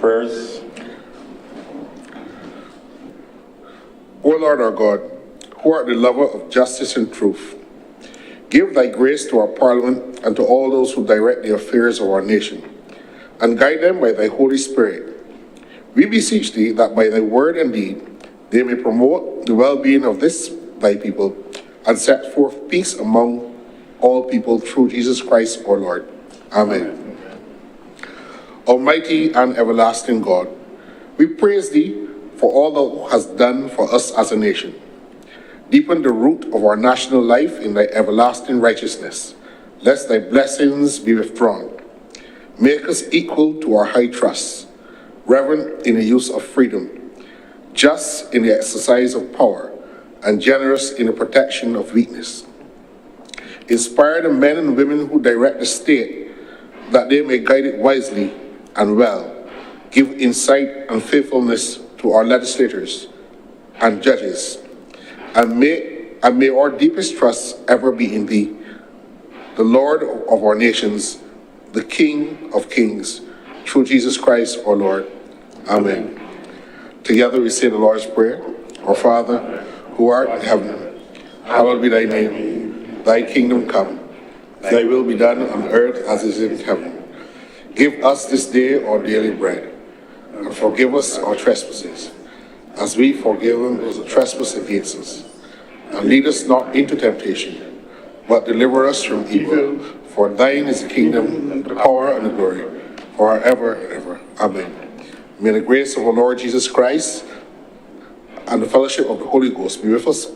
prayers. O Lord our God, who art the lover of justice and truth, give thy grace to our Parliament and to all those who direct the affairs of our nation, and guide them by thy Holy Spirit. We beseech thee that by thy word and deed they may promote the well-being of this thy people and set forth peace among all people through Jesus Christ our Lord. Amen. Almighty and everlasting God, we praise thee for all thou hast done for us as a nation. Deepen the root of our national life in thy everlasting righteousness, lest thy blessings be withdrawn. Make us equal to our high trusts, reverent in the use of freedom, just in the exercise of power, and generous in the protection of weakness. Inspire the men and women who direct the state, that they may guide it wisely and well. Give insight and faithfulness to our legislators and judges, and may our deepest trust ever be in thee, the Lord of our nations, the King of kings, through Jesus Christ our Lord. Amen. Together we say the Lord's Prayer. Our Father, who art in heaven, hallowed be thy name. Thy kingdom come. Thy will be done on earth as it is in heaven. Give us this day our daily bread, and forgive us our trespasses, as we forgive those who trespass against us. And lead us not into temptation, but deliver us from evil. For thine is the kingdom, the power, and the glory, forever and ever. Amen. May the grace of our Lord Jesus Christ and the fellowship of the Holy Ghost be with us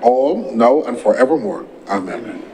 all, now and forevermore. Amen.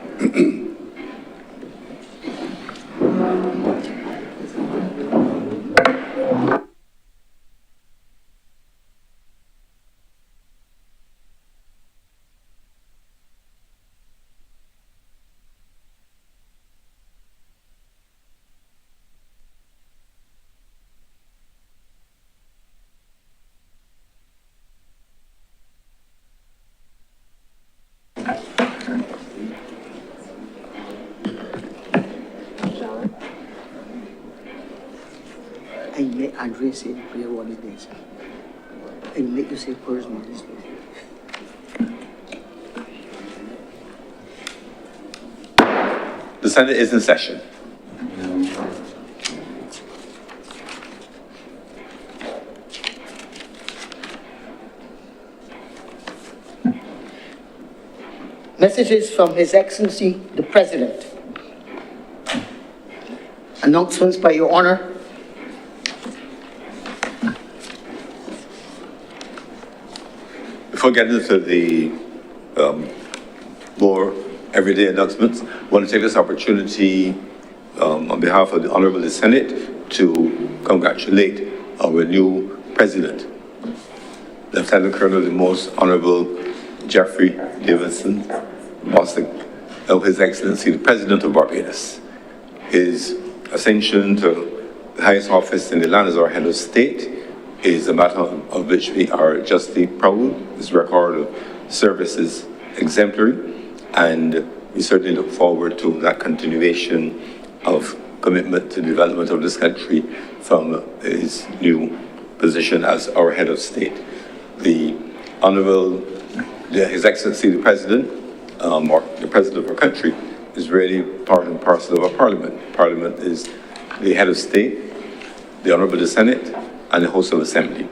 I may address it prayer one of days. I make you say prayers on this day. The Senate is in session. Messages from His Excellency, the President. Announcements by Your Honor. Before getting into the more everyday announcements, I want to take this opportunity on behalf of the Honourable the Senate to congratulate our new President, Lieutenant Colonel the Most Honourable Jeffrey Davidson Bostic, of His Excellency the President of Barbados. His ascension to the highest office in the land as our head of state is a matter of which we are justly proud. His record of service is exemplary, and we certainly look forward to that continuation of commitment to the development of this country from his new position as our head of state. The Honourable, His Excellency the President, or the President of our country, is really part and parcel of our Parliament. Parliament is the head of state, the Honourable the Senate, and the House of Assembly.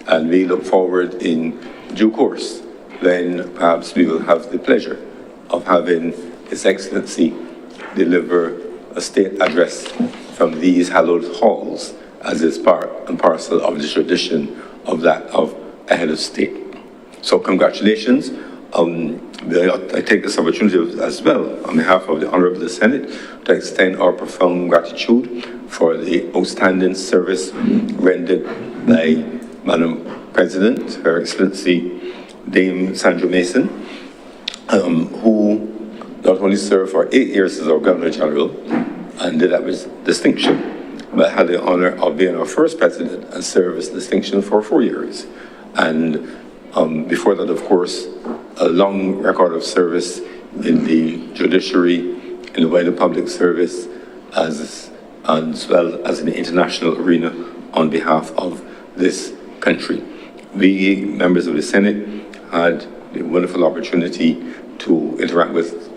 And we look forward in due course, then perhaps we will have the pleasure of having His Excellency deliver a state address from these hallowed halls, as is part and parcel of the tradition of that of a head of state. So congratulations. I take this opportunity as well on behalf of the Honourable the Senate to extend our profound gratitude for the outstanding service rendered by Madam President, Her Excellency Dame Sandra Mason, who not only served for 8 years as our Governor General and did that with distinction, but had the honour of being our first President and served with distinction for 4 years. And before that, of course, a long record of service in the judiciary, in the wider public service, as well as in the international arena, on behalf of this country. We, members of the Senate, had the wonderful opportunity to interact with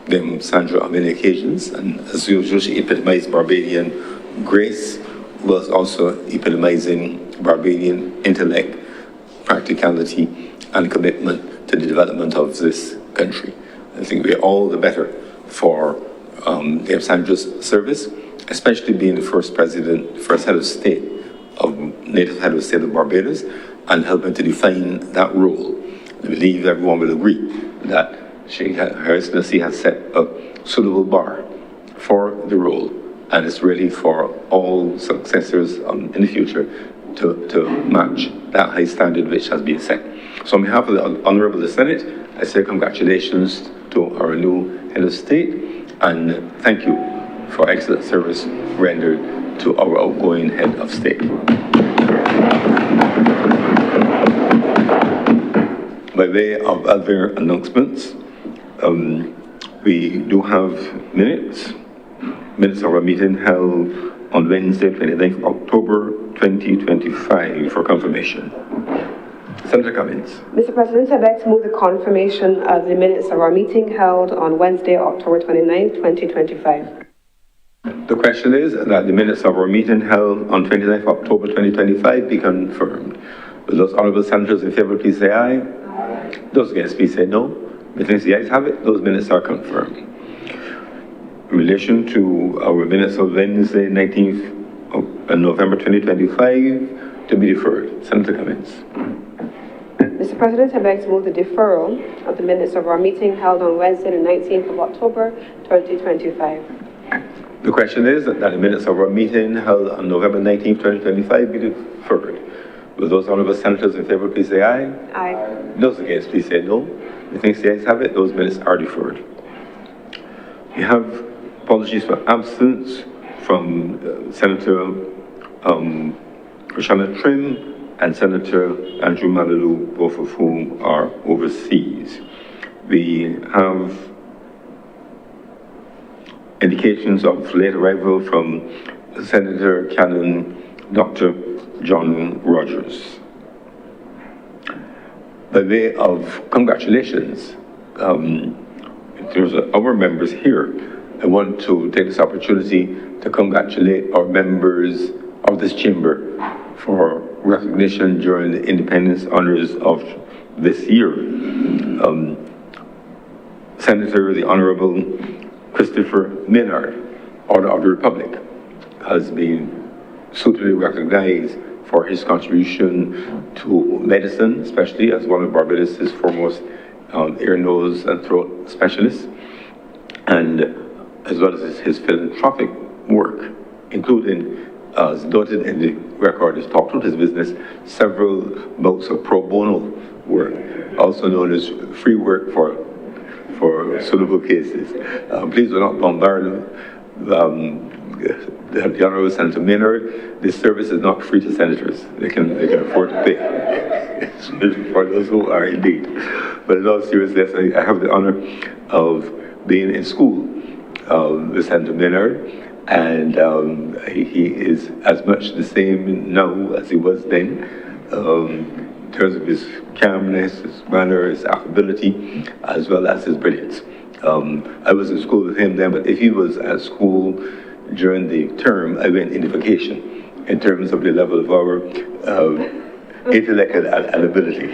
them, Sandra, on many occasions, and as usual, she epitomized Barbadian grace, was also epitomizing Barbadian intellect, practicality, and commitment to the development of this country. I think we're all the better for Dame Sandra's service, especially being the first president, first head of state, native head of state of Barbados, and helping to define that role. I believe everyone will agree that Her Excellency has set a suitable bar for the role, and it's really for all successors in the future to match that high standard which has been set. So on behalf of the Honourable the Senate, I say congratulations to our new head of state, and thank you for excellent service rendered to our outgoing head of state. By way of other announcements, we do have minutes of our meeting held on Wednesday, 29th of October, 2025 for confirmation. Senator Cummins. Mr. President, I'd like to move the confirmation of the minutes of our meeting held on Wednesday, October 29th, 2025. The question is that the minutes of our meeting held on 29th of October 2025 be confirmed. Will those honourable senators in favour please say aye? Aye. Those against please say no. If the ayes have it, those minutes are confirmed. In relation to our minutes of Wednesday, 19th of November 2025, to be deferred. Senator Cummins. Mr. President, I'd like to move the deferral of the minutes of our meeting held on Wednesday, the 19th of October, 2025. The question is that the minutes of our meeting held on November 19th, 2025 be deferred. Will those honourable senators in favour please say aye? Aye. Those against please say no. If the ayes have it, those minutes are deferred. We have apologies for absence from Senator Roshana Trim and Senator Andrew Malilu, both of whom are overseas. We have indications of late arrival from Senator Canon Dr. John Rogers. By way of congratulations, there's our members here. I want to take this opportunity to congratulate our members of this chamber for recognition during the Independence Honours of this year. Senator, the Honourable Christopher Maynard, Order of the Republic, has been suitably recognized for his contribution to medicine, especially as one of Barbados' foremost ear, nose, and throat specialists, and as well as his philanthropic work, including, as noted in the record, his talk through his business, several bouts of pro bono work, also known as free work for suitable cases. Please do not bombard the Honourable Senator Maynard. This service is not free to senators. They can afford to pay. It's for those who are indeed. But in all seriousness, I have the honour of being in school with Senator Maynard, and he is as much the same now as he was then, in terms of his calmness, his manner, his affability, as well as his brilliance. I was in school with him then, but if he was at school during the term, I went into vacation in terms of the level of our intellect and ability.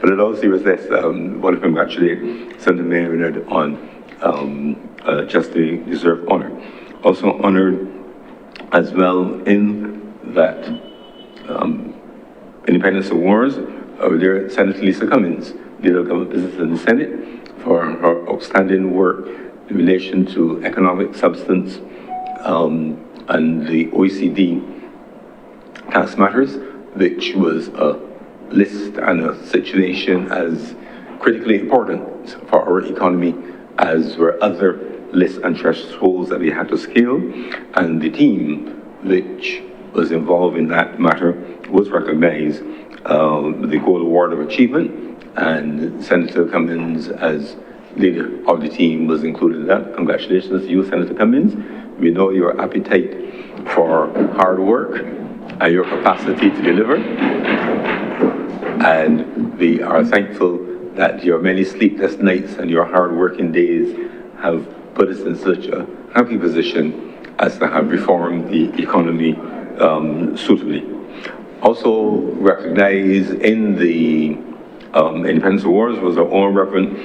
But in all seriousness, I want to congratulate Senator Maynard on justly deserved honor. Also honored as well in that Independence Awards, our dear Senator Lisa Cummins, Leader of Government Business in the Senate, for her outstanding work in relation to economic substance and the OECD tax matters, which was a list and a situation as critically important for our economy as were other lists and thresholds that we had to scale, and the team which was involved in that matter was recognized with the Gold Award of Achievement, and Senator Cummins, as leader of the team, was included in that. Congratulations to you, Senator Cummins. We know your appetite for hard work and your capacity to deliver. And we are thankful that your many sleepless nights and your hard working days have put us in such a happy position as to have reformed the economy suitably. Also recognized in the Independence Awards was our own Reverend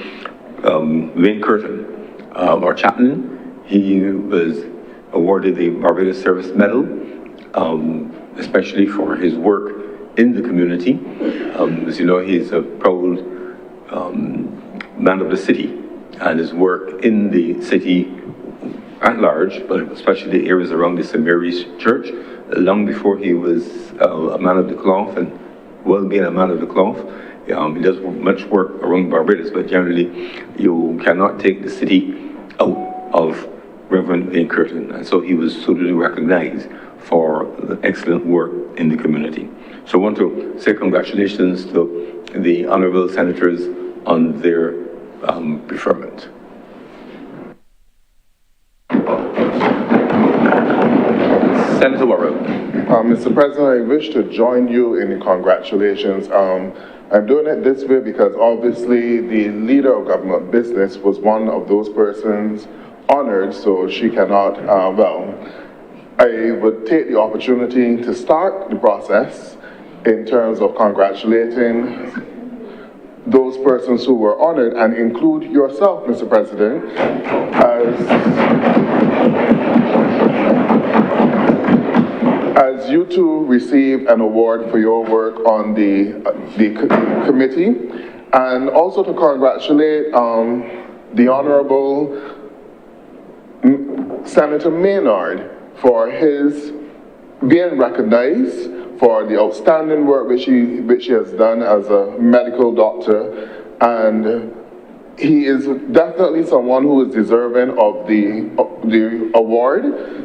Wayne Curtin, our chaplain. He was awarded the Barbados Service Medal, especially for his work in the community. As you know, he's a proud man of the city, and his work in the city at large, but especially the areas around the St. Mary's Church, long before he was a man of the cloth, and well being a man of the cloth. He does much work around Barbados, but generally you cannot take the city out of Reverend Wayne Curtin, and so he was suitably recognized for the excellent work in the community. So I want to say congratulations to the Honourable Senators on their preferment. Senator Warren. Mr. President, I wish to join you in the congratulations. I'm doing it this way because obviously the leader of government business was one of those persons honored, so she cannot, I would take the opportunity to start the process in terms of congratulating those persons who were honored and include yourself, Mr. President, as you two received an award for your work on the committee, and also to congratulate the Honourable Senator Maynard for his being recognized for the outstanding work which he has done as a medical doctor, and he is definitely someone who is deserving of the award,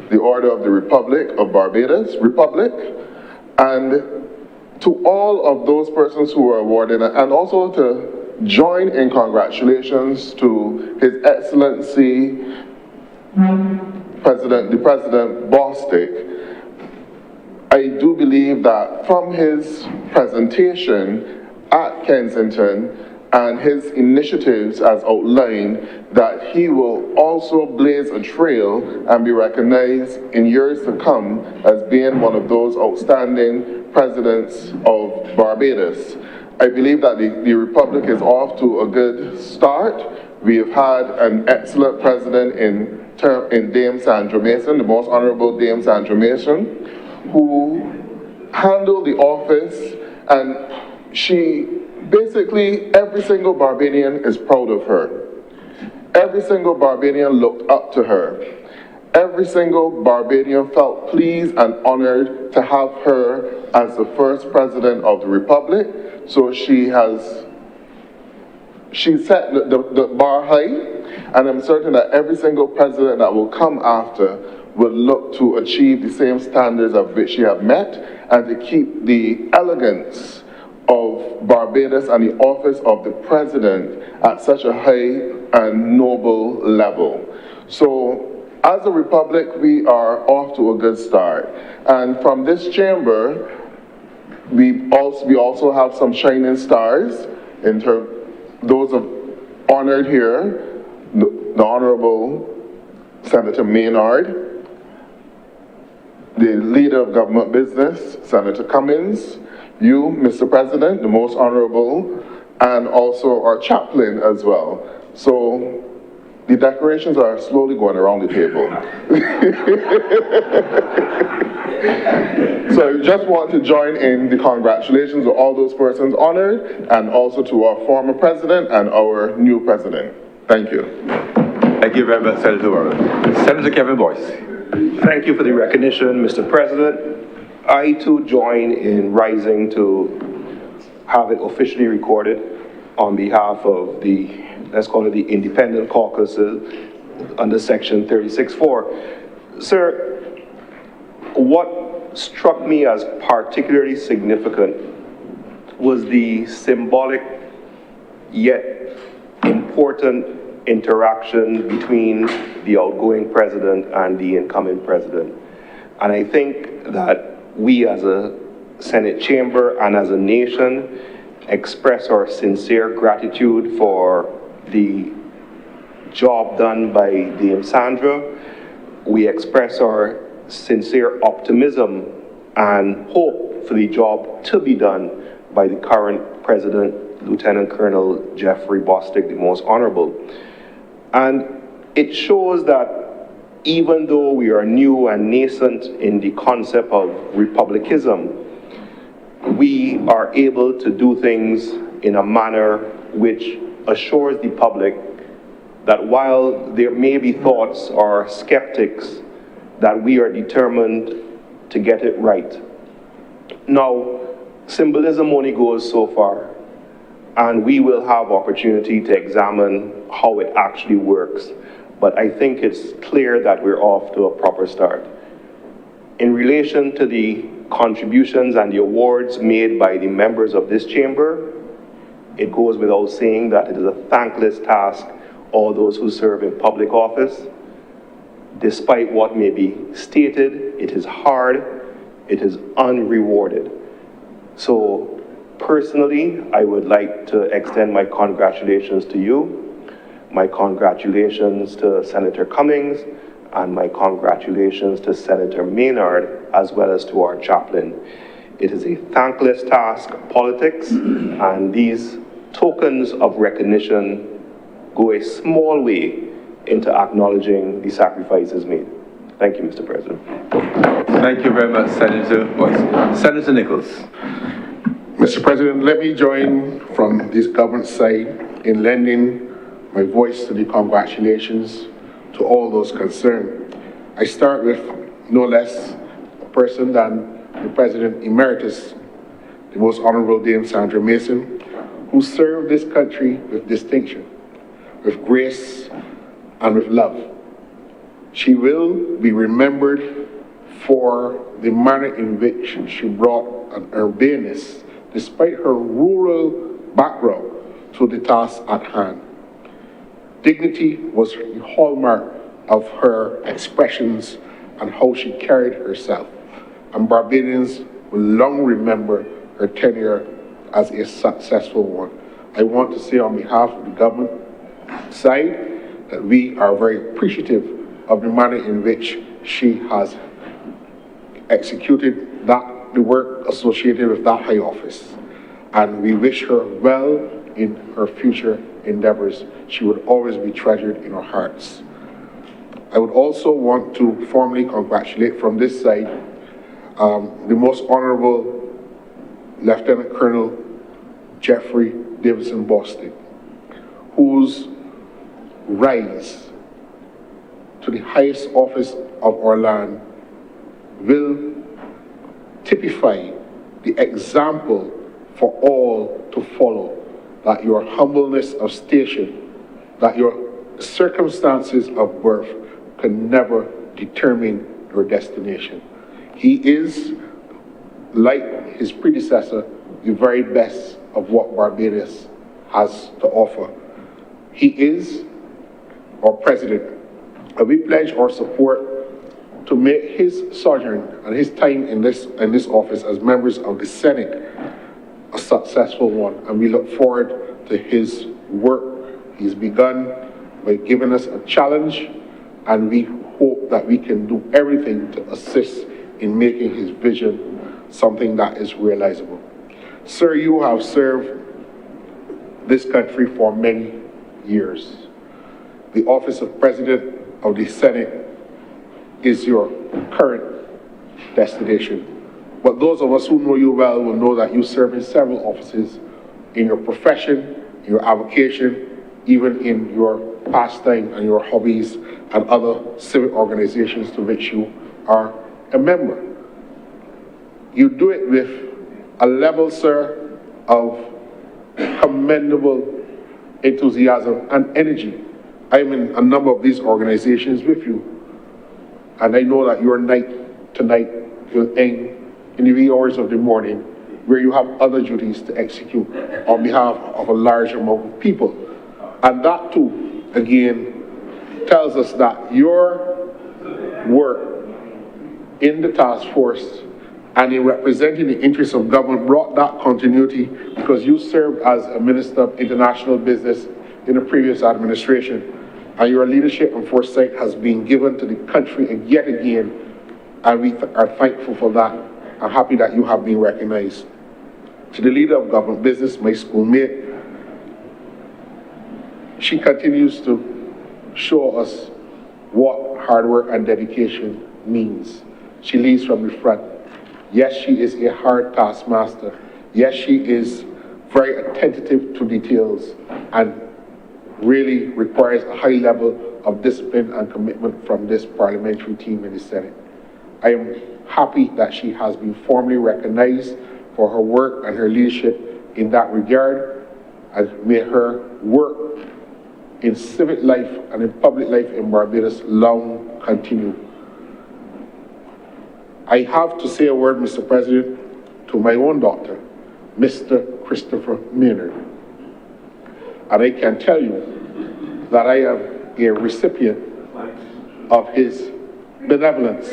the Order of the Republic of Barbados, and to all of those persons who were awarded, and also to join in congratulations to His Excellency the President Bostic. I do believe that from his presentation at Kensington and his initiatives as outlined, that he will also blaze a trail and be recognized in years to come as being one of those outstanding presidents of Barbados. I believe that the Republic is off to a good start. We have had an excellent president in Dame Sandra Mason, the Most Honourable Dame Sandra Mason, who handled the office, and she basically, every single Barbadian is proud of her. Every single Barbadian looked up to her. Every single Barbadian felt pleased and honored to have her as the first president of the Republic. So she set the bar high, and I'm certain that every single president that will come after will look to achieve the same standards of which she have met, and to keep the elegance of Barbados and the office of the president at such a high and noble level. So as a republic, we are off to a good start. And from this chamber, we also have some shining stars in terms, those of honored here, the Honourable Senator Maynard, the leader of government business, Senator Cummins, you, Mr. President, the Most Honourable, and also our chaplain as well. So the decorations are slowly going around the table. So I just want to join in the congratulations to all those persons honored, and also to our former president and our new president. Thank you. Thank you very much, Senator Warren. Senator Kevin Boyce. Thank you for the recognition, Mr. President. I too join in rising to have it officially recorded on behalf of the, let's call it the independent caucuses under section 36.4. Sir, what struck me as particularly significant was the symbolic yet important interaction between the outgoing president and the incoming president. And I think that we as a Senate chamber and as a nation express our sincere gratitude for the job done by Dame Sandra. We express our sincere optimism and hope for the job to be done by the current President, Lieutenant Colonel Jeffrey Bostic, the Most Honourable. And it shows that even though we are new and nascent in the concept of republicanism, we are able to do things in a manner which assures the public that while there may be thoughts or skeptics, that we are determined to get it right. Now, symbolism only goes so far, and we will have opportunity to examine how it actually works. But I think it's clear that we're off to a proper start. In relation to the contributions and the awards made by the members of this chamber, it goes without saying that it is a thankless task, all those who serve in public office. Despite what may be stated, it is hard, it is unrewarded. So personally, I would like to extend my congratulations to you, my congratulations to Senator Cummings, and my congratulations to Senator Maynard, as well as to our chaplain. It is a thankless task of politics, and these tokens of recognition go a small way into acknowledging the sacrifices made. Thank you, Mr. President. Thank you very much, Senator Boyce. Senator Nichols. Mr. President, let me join from this government side in lending my voice to the congratulations to all those concerned. I start with no less a person than the President Emeritus, the Most Honourable Dame Sandra Mason, who served this country with distinction, with grace, and with love. She will be remembered for the manner in which she brought an urbaneness, despite her rural background, to the task at hand. Dignity was the hallmark of her expressions and how she carried herself, and Barbadians will long remember her tenure as a successful one. I want to say on behalf of the government side that we are very appreciative of the manner in which she has executed the work associated with that high office. And we wish her well in her future endeavors. She would always be treasured in our hearts. I would also want to formally congratulate from this side the Most Honourable Lieutenant Colonel Jeffrey Davidson Bostic, whose rise to the highest office of our land will typify the example for all to follow, that your humbleness of station, that your circumstances of birth can never determine your destination. He is, like his predecessor, the very best of what Barbados has to offer. He is our president, and we pledge our support to make his sojourn and his time in this office as members of the Senate a successful one, and we look forward to his work he's begun by giving us a challenge, and we hope that we can do everything to assist in making his vision something that is realizable. Sir, you have served this country for many years. The office of President of the Senate is your current destination. But those of us who know you well will know that you serve in several offices in your profession, your avocation, even in your pastime and your hobbies and other civic organizations to which you are a member. You do it with a level, sir, of commendable enthusiasm and energy. I'm in a number of these organizations with you, and I know that your night tonight will end in the wee hours of the morning, where you have other duties to execute on behalf of a large amount of people. And that too again tells us that your work in the task force and in representing the interests of government brought that continuity because you served as a Minister of International Business in the previous administration. And your leadership and foresight has been given to the country yet again, and we are thankful for that. I'm happy that you have been recognized. To the leader of government business, my schoolmate, she continues to show us what hard work and dedication means. She leads from the front. Yes, she is a hard taskmaster. Yes, she is very attentive to details and really requires a high level of discipline and commitment from this parliamentary team in the Senate. I am happy that she has been formally recognized for her work and her leadership in that regard, and may her work in civic life and in public life in Barbados long continue. I have to say a word, Mr. President, to my own daughter, Mr. Christopher Maynard. And I can tell you that I am a recipient of his benevolence.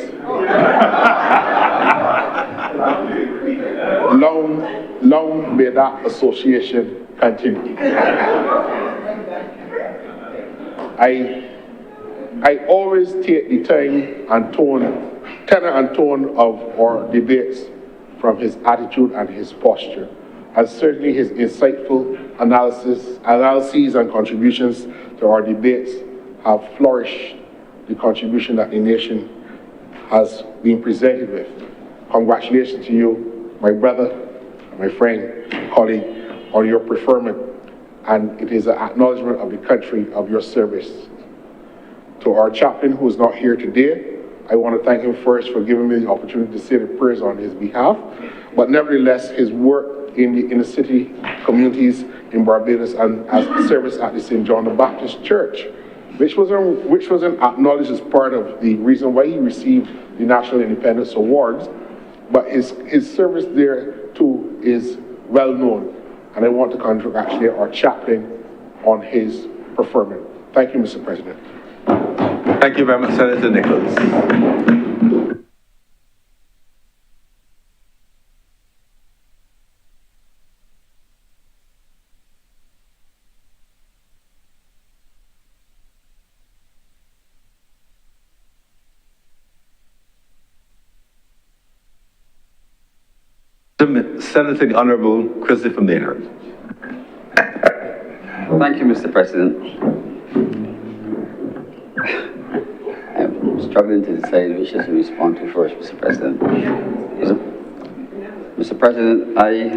Long may that association continue. I always take the time and tenor and tone of our debates from his attitude and his posture, and certainly his insightful analyses and contributions to our debates have flourished the contribution that the nation has been presented with. Congratulations to you, my brother, my friend, colleague, on your preferment, and it is an acknowledgement of the country of your service. To our chaplain, who is not here today, I want to thank him first for giving me the opportunity to say the prayers on his behalf, but nevertheless, his work in the city communities in Barbados and as service at the St. John the Baptist Church, which was acknowledged as part of the reason why he received the National Independence Awards, but his service there too is well known, and I want to congratulate our chaplain on his preferment. Thank you, Mr. President. Thank you very much, Senator Nichols. Senator the Honourable Christopher Maynard. Thank you, Mr. President. I'm struggling to decide which is to respond to first, Mr. President. Mr. President, I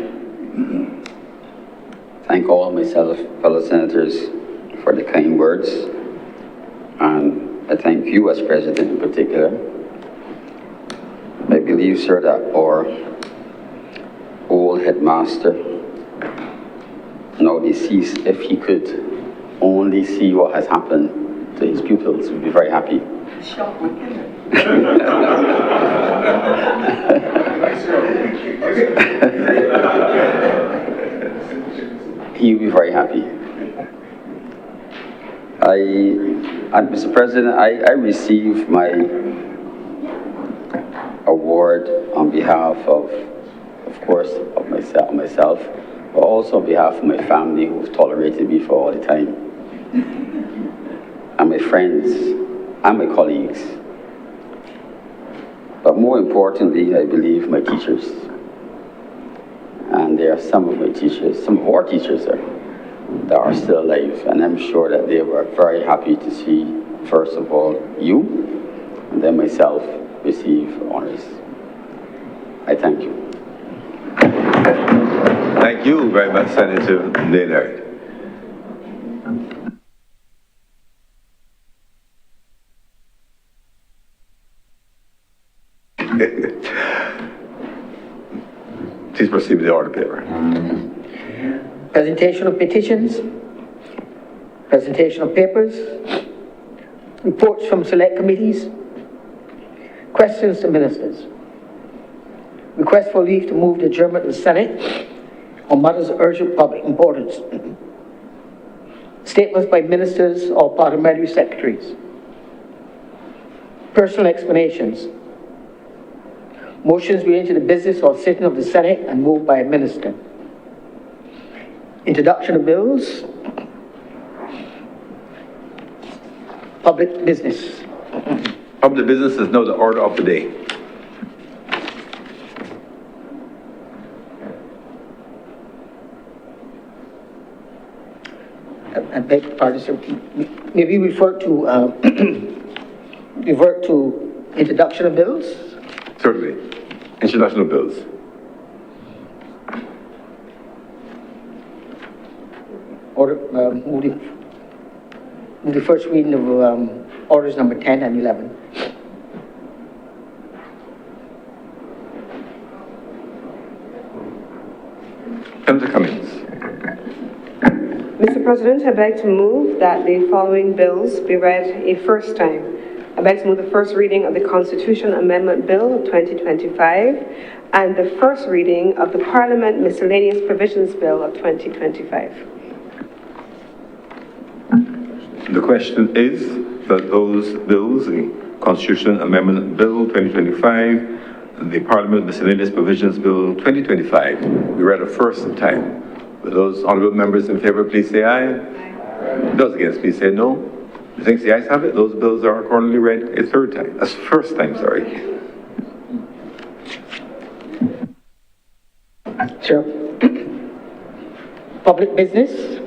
thank all of my fellow senators for the kind words, and I thank you as President in particular. I believe, sir, that our old headmaster, now deceased, if he could only see what has happened to his pupils, would be very happy. He would be very happy. Mr. President, I received my award on behalf of course, of myself, but also on behalf of my family who have tolerated me for all the time, and my friends, and my colleagues. But more importantly, I believe my teachers. And there are some of our teachers there that are still alive, and I'm sure that they were very happy to see, first of all, you, and then myself receive honors. I thank you. Thank you very much, Senator Maynard. Please proceed with the order paper. Presentation of petitions, presentation of papers, reports from select committees, questions to ministers, request for leave to move the adjournment of the Senate on matters of urgent public importance. Statements by ministers or parliamentary secretaries. Personal explanations. Motions relating to the business or sitting of the Senate and moved by a minister. Introduction of bills. Public business. Public business is now the order of the day. I beg your pardon, sir. Maybe revert to introduction of bills? Certainly. Introduction of bills. Order, move the first reading of orders number 10 and 11. Senator Cummings. Mr. President, I beg to move that the following bills be read a first time. I beg to move the first reading of the Constitution Amendment Bill of 2025 and the first reading of the Parliament Miscellaneous Provisions Bill of 2025. The question is that those bills, the Constitution Amendment Bill 2025 and the Parliament Miscellaneous Provisions Bill 2025, be read a first time. Will those honourable members in favour please say aye? Aye. Those against please say no. The thanks the ayes have it. Those bills are accordingly read a third time. That's first time, sorry. Sure. Public business.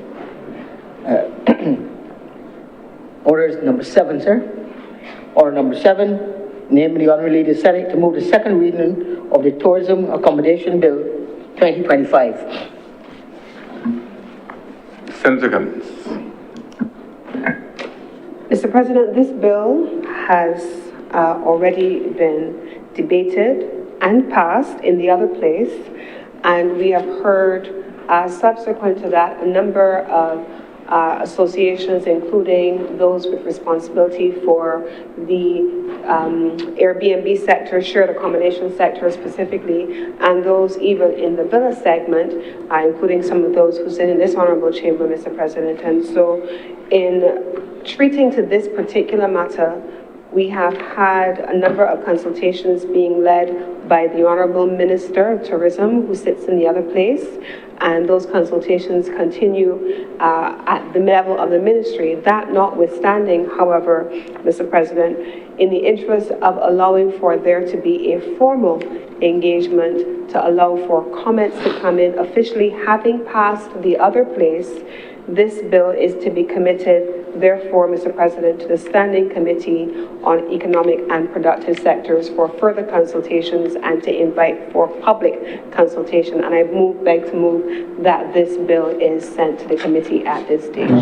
Orders number 7, sir. Order number 7, namely the Honourable Leader of the Senate to move the second reading of the Tourism Accommodation Bill 2025. Senator Cummings. Mr. President, this bill has already been debated and passed in the other place, and we have heard subsequent to that a number of associations, including those with responsibility for the Airbnb sector, shared accommodation sector specifically, and those even in the villa segment, including some of those who sit in this honourable chamber, Mr. President. And so in treating to this particular matter, we have had a number of consultations being led by the Honourable Minister of Tourism, who sits in the other place, and those consultations continue at the level of the ministry. That notwithstanding, however, Mr. President, in the interest of allowing for there to be a formal engagement to allow for comments to come in officially, having passed the other place, this bill is to be committed, therefore, Mr. President, to the Standing Committee on Economic and Productive Sectors for further consultations and to invite for public consultation. And I beg to move that this bill is sent to the committee at this stage.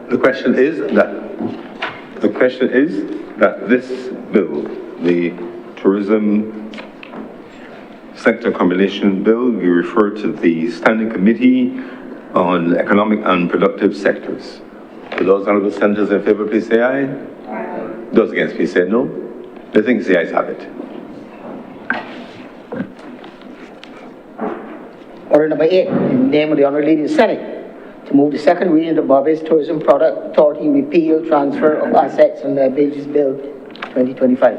The question is that this bill, the Tourism Sector Combination Bill, be referred to the Standing Committee on Economic and Productive Sectors. Will those honourable senators in favour please say aye? Aye. Those against please say no. The things the ayes have it. Order number 8, in the name of the Honourable Leader of the Senate, to move the second reading of the Barbados Tourism Product Authority Repeal, Transfer of Assets and Liabilities Bill 2025.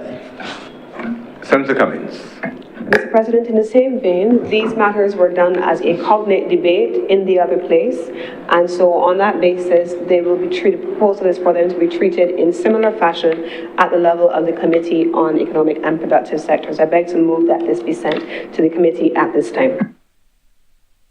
Senator Cummings. Mr. President, in the same vein, these matters were done as a cognate debate in the other place, and so on that basis, they will be treated, proposal is for them to be treated in similar fashion at the level of the Committee on Economic and Productive Sectors. I beg to move that this be sent to the committee at this time.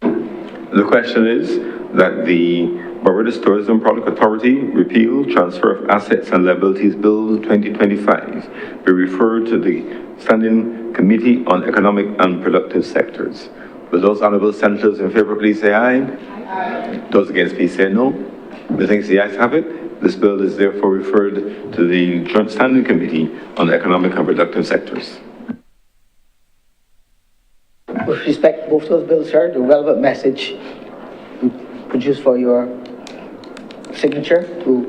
The question is that the Barbados Tourism Product Authority Repeal, Transfer of Assets and Liabilities Bill 2025 be referred to the Standing Committee on Economic and Productive Sectors. Will those honourable senators in favour please say aye? Aye. Those against please say no. The things the ayes have it. This bill is therefore referred to the Joint Standing Committee on Economic and Productive Sectors. With respect to both those bills, sir, the relevant message produced for your signature to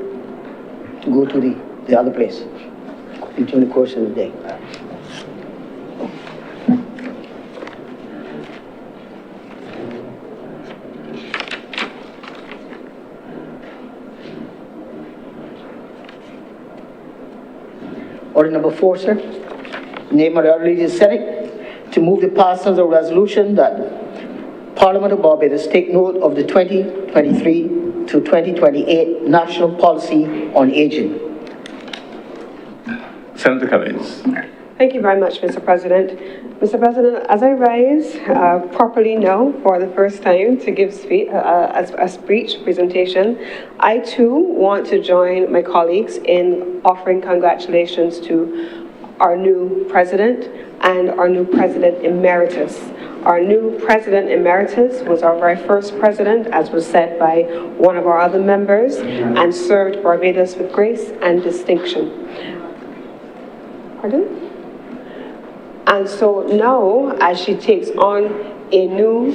go to the the other place during the course of the day. Order number 4, sir. Name of the Honourable Lady of the Senate to move the passing of the resolution that Parliament of Barbados take note of the 2023 to 2028 National Policy on Aging. Senator Cummings. Thank you very much, Mr. President. Mr. President, as I rise properly now for the first time to give a speech presentation, I too want to join my colleagues in offering congratulations to our new president and our new president emeritus. Our new president emeritus was our very first president, as was said by one of our other members, and served Barbados with grace and distinction. Pardon? And so now, as she takes on a new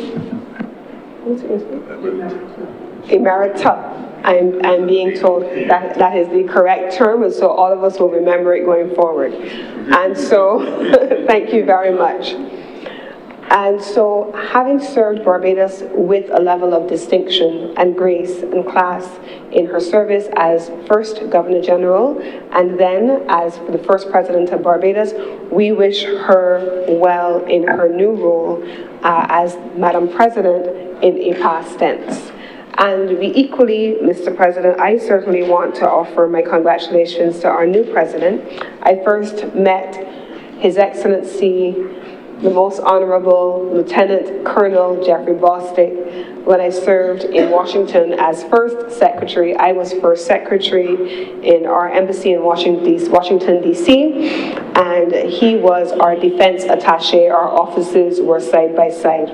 emerita, I'm being told that that is the correct term, and so all of us will remember it going forward. And so, thank you very much. And so, having served Barbados with a level of distinction and grace and class in her service as first Governor General and then as the first President of Barbados, we wish her well in her new role as Madam President in a past tense. And we equally, Mr. President, I certainly want to offer my congratulations to our new President. I first met His Excellency the Most Honourable Lieutenant Colonel Jeffrey Bostic when I served in Washington as first secretary. I was first secretary in our embassy in Washington, D.C., and he was our defense attaché. Our offices were side by side.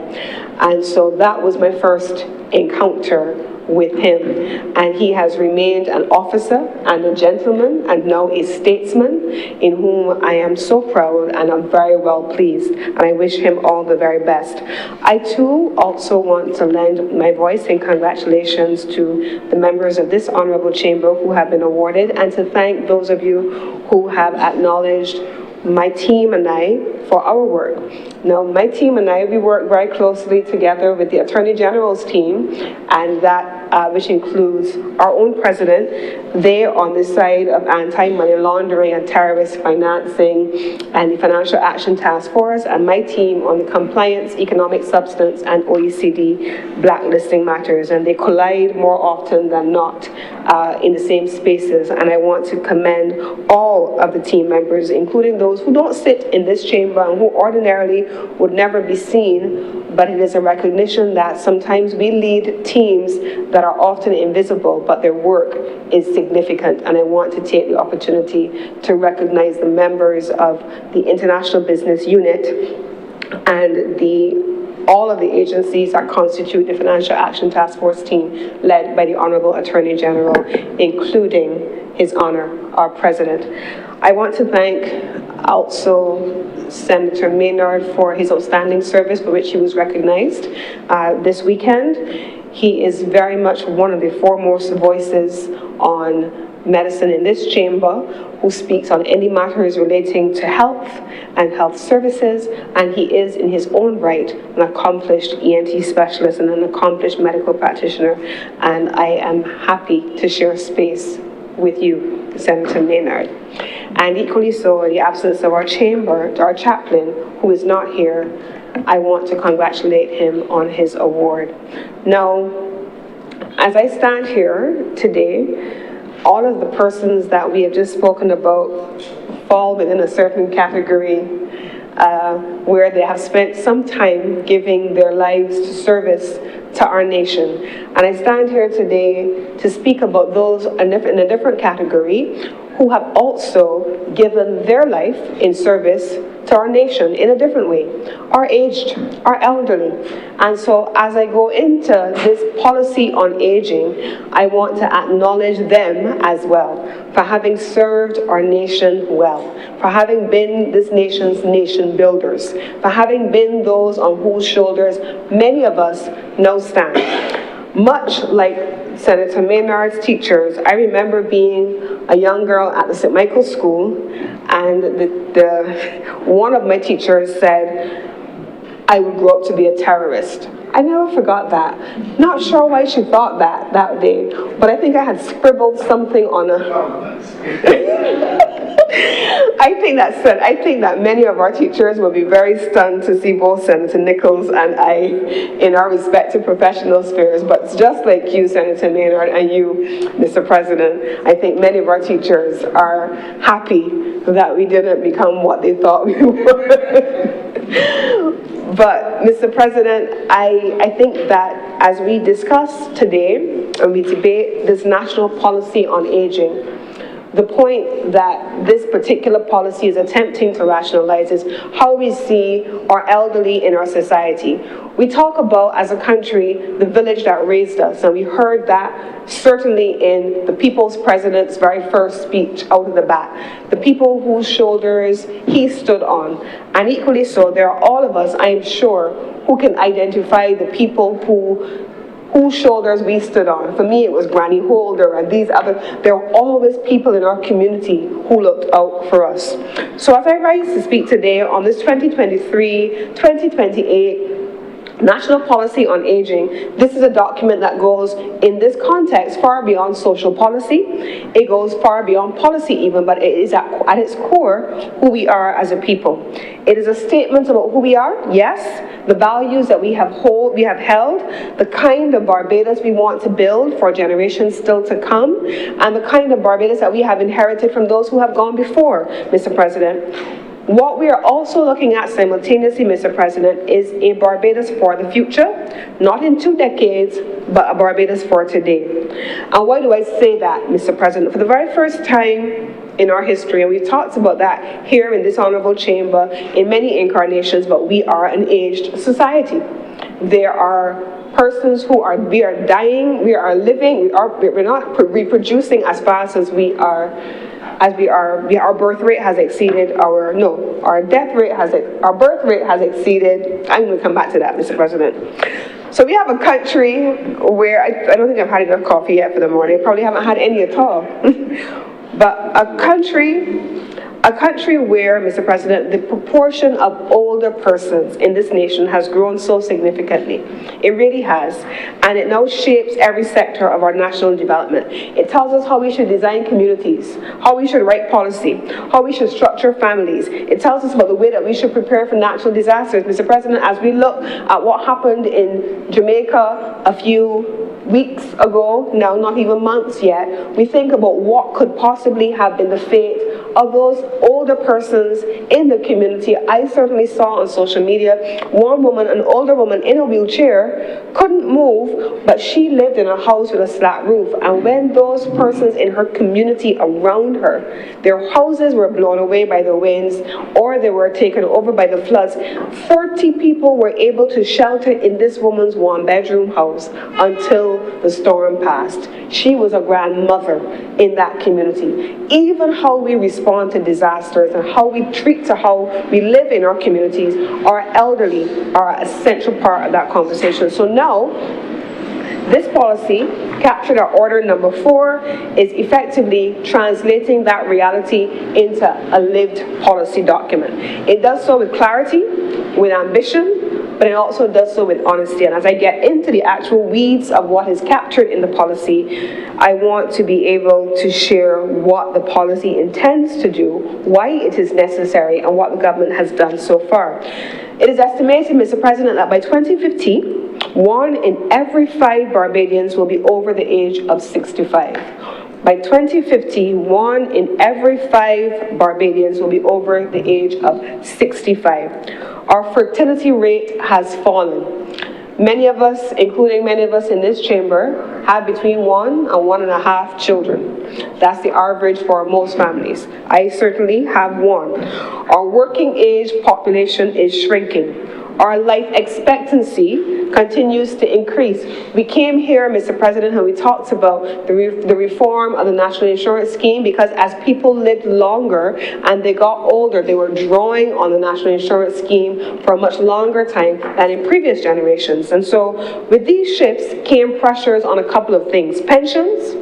And so that was my first encounter with him, and he has remained an officer and a gentleman and now a statesman in whom I am so proud and I'm very well pleased, and I wish him all the very best. I too also want to lend my voice in congratulations to the members of this honourable chamber who have been awarded, and to thank those of you who have acknowledged my team and I for our work. Now, my team and I, we work very closely together with the Attorney General's team, and that which includes our own president. They on the side of anti-money laundering and terrorist financing and the Financial Action Task Force, and my team on the compliance, economic substance, and OECD blacklisting matters. And they collide more often than not in the same spaces. And I want to commend all of the team members, including those who don't sit in this chamber and who ordinarily would never be seen, but it is a recognition that sometimes we lead teams that are often invisible, but their work is significant. And I want to take the opportunity to recognize the members of the International Business Unit and all of the agencies that constitute the Financial Action Task Force team led by the Honourable Attorney General, including His Honour, our President. I want to thank also Senator Maynard for his outstanding service for which he was recognized this weekend. He is very much one of the foremost voices on medicine in this chamber, who speaks on any matters relating to health and health services, and he is in his own right an accomplished ENT specialist and an accomplished medical practitioner, and I am happy to share space with you, Senator Maynard. And equally so, in the absence of our chamber, our chaplain, who is not here, I want to congratulate him on his award. Now, as I stand here today, all of the persons that we have just spoken about fall within a certain category where they have spent some time giving their lives to service to our nation. And I stand here today to speak about those in a different category who have also given their life in service to our nation in a different way, are aged, are elderly. And so as I go into this policy on aging, I want to acknowledge them as well for having served our nation well, for having been this nation's nation builders, for having been those on whose shoulders many of us now stand. Much like Senator Maynard's teachers, I remember being a young girl at the St. Michael's School, and one of my teachers said, I would grow up to be a terrorist. I never forgot that. Not sure why she thought that day, but I think I had scribbled something on I think that many of our teachers will be very stunned to see both Senator Nichols and I in our respective professional spheres. But just like you, Senator Maynard, and you, Mr. President, I think many of our teachers are happy that we didn't become what they thought we were. But, Mr. President, I think that as we discuss today and we debate this national policy on aging, the point that this particular policy is attempting to rationalize is how we see our elderly in our society. We talk about, as a country, the village that raised us, and we heard that certainly in the People's President's very first speech out of the bat. The people whose shoulders he stood on. And equally so, there are all of us, I am sure, who can identify the people whose shoulders we stood on. For me, it was Granny Holder and these other. There are always people in our community who looked out for us. So as I rise to speak today on this 2023-2028 National Policy on Aging, this is a document that goes, in this context, far beyond social policy. It goes far beyond policy even, but it is at its core who we are as a people. It is a statement about who we are, yes, the values that we have held, the kind of Barbados we want to build for generations still to come, and the kind of Barbados that we have inherited from those who have gone before, Mr. President. What we are also looking at simultaneously, Mr. President, is a Barbados for the future, not in 2 decades, but a Barbados for today. And why do I say that, Mr. President? For the very first time in our history, and we've talked about that here in this honorable chamber in many incarnations, but we are an aged society. There are persons we are dying, we are living, we're not reproducing as fast as our birth rate has exceeded our birth rate has exceeded. I'm going to come back to that, Mr. President. So we have a country where, I don't think I've had enough coffee yet for the morning, I probably haven't had any at all. But a country where, Mr. President, the proportion of older persons in this nation has grown so significantly. It really has. And it now shapes every sector of our national development. It tells us how we should design communities, how we should write policy, how we should structure families. It tells us about the way that we should prepare for natural disasters. Mr. President, as we look at what happened in Jamaica a few weeks ago, now not even months yet, we think about what could possibly have been the fate of those older persons in the community. I certainly saw on social media an older woman in a wheelchair, couldn't move, but she lived in a house with a slat roof. And when those persons in her community around her, their houses were blown away by the winds or they were taken over by the floods, 30 people were able to shelter in this woman's 1-bedroom house until the storm passed. She was a grandmother in that community. Even how we respond to disasters and how we how we live in our communities, our elderly are an essential part of that conversation. So now, this policy, captured at order number 4, is effectively translating that reality into a lived policy document. It does so with clarity, with ambition, but it also does so with honesty. And as I get into the actual weeds of what is captured in the policy, I want to be able to share what the policy intends to do, why it is necessary, and what the government has done so far. It is estimated, Mr. President, that by 2050, 1 in every 5 Barbadians will be over the age of 65. By 2050, 1 in every 5 Barbadians will be over the age of 65. Our fertility rate has fallen. Many of us, including many of us in this chamber, have between 1 and 1.5 children. That's the average for most families. I certainly have 1. Our working age population is shrinking. Our life expectancy continues to increase. We came here, Mr. President, and we talked about the reform of the National Insurance Scheme, because as people lived longer and they got older, they were drawing on the National Insurance Scheme for a much longer time than in previous generations. And so with these shifts came pressures on a couple of things: pensions,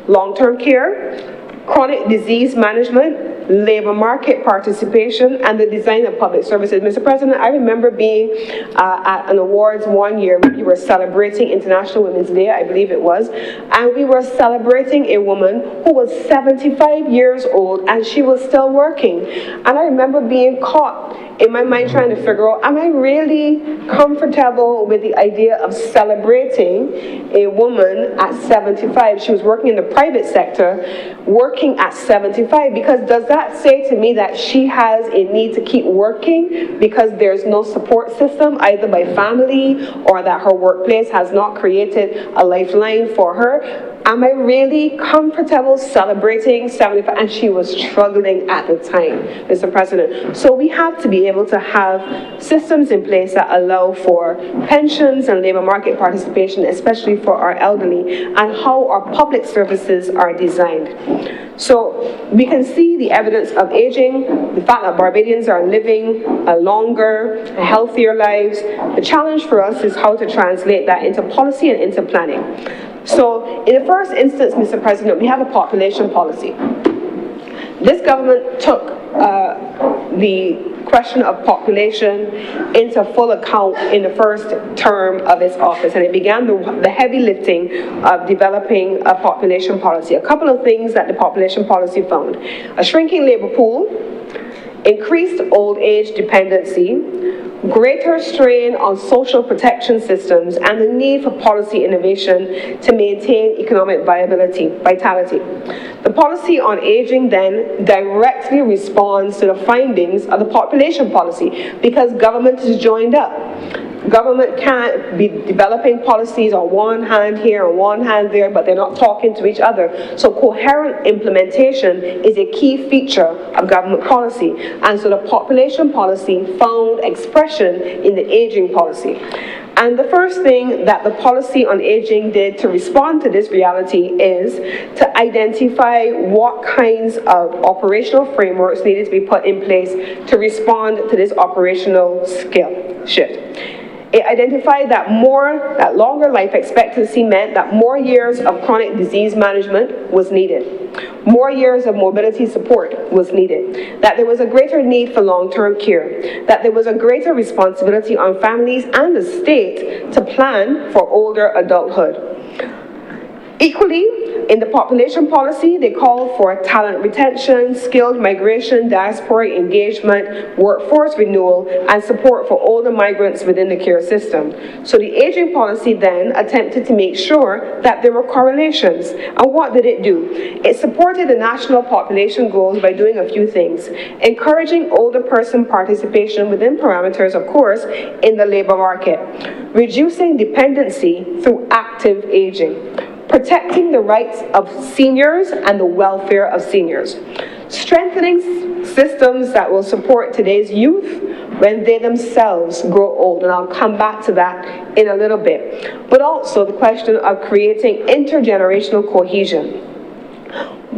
long-term care, chronic disease management, labor market participation, and the design of public services. Mr. President, I remember being at an awards one year when we were celebrating International Women's Day, I believe it was, and we were celebrating a woman who was 75 years old and she was still working. And I remember being caught in my mind trying to figure out, am I really comfortable with the idea of celebrating a woman at 75? She was working in the private sector, working at 75, because does that say to me that she has a need to keep working because there's no support system, either by family or that her workplace has not created a lifeline for her? Am I really comfortable celebrating 75? And she was struggling at the time, Mr. President. So we have to be able to have systems in place that allow for pensions and labor market participation, especially for our elderly, and how our public services are designed. So we can see the evidence of aging, the fact that Barbadians are living longer, healthier lives. The challenge for us is how to translate that into policy and into planning. So in the first instance, Mr. President, we have a population policy. This government took the question of population into full account in the first term of its office, and it began the heavy lifting of developing a population policy. A couple of things that the population policy found: a shrinking labor pool, increased old age dependency, greater strain on social protection systems, and the need for policy innovation to maintain economic vitality. The policy on aging then directly responds to the findings of the population policy, because government is joined up. Government can't be developing policies on one hand here and one hand there, but they're not talking to each other. So coherent implementation is a key feature of government policy. And so the population policy found expression in the aging policy. And the first thing that the policy on aging did to respond to this reality is to identify what kinds of operational frameworks needed to be put in place to respond to this operational skill shift. It identified that longer life expectancy meant that more years of chronic disease management was needed. More years of mobility support was needed. That there was a greater need for long-term care. That there was a greater responsibility on families and the state to plan for older adulthood. Equally, in the population policy, they called for talent retention, skilled migration, diaspora engagement, workforce renewal, and support for older migrants within the care system. So the aging policy then attempted to make sure that there were correlations. And what did it do? It supported the national population goals by doing a few things: encouraging older person participation within parameters, of course, in the labor market, reducing dependency through active aging, protecting the rights of seniors and the welfare of seniors, strengthening systems that will support today's youth when they themselves grow old, and I'll come back to that in a little bit, but also the question of creating intergenerational cohesion.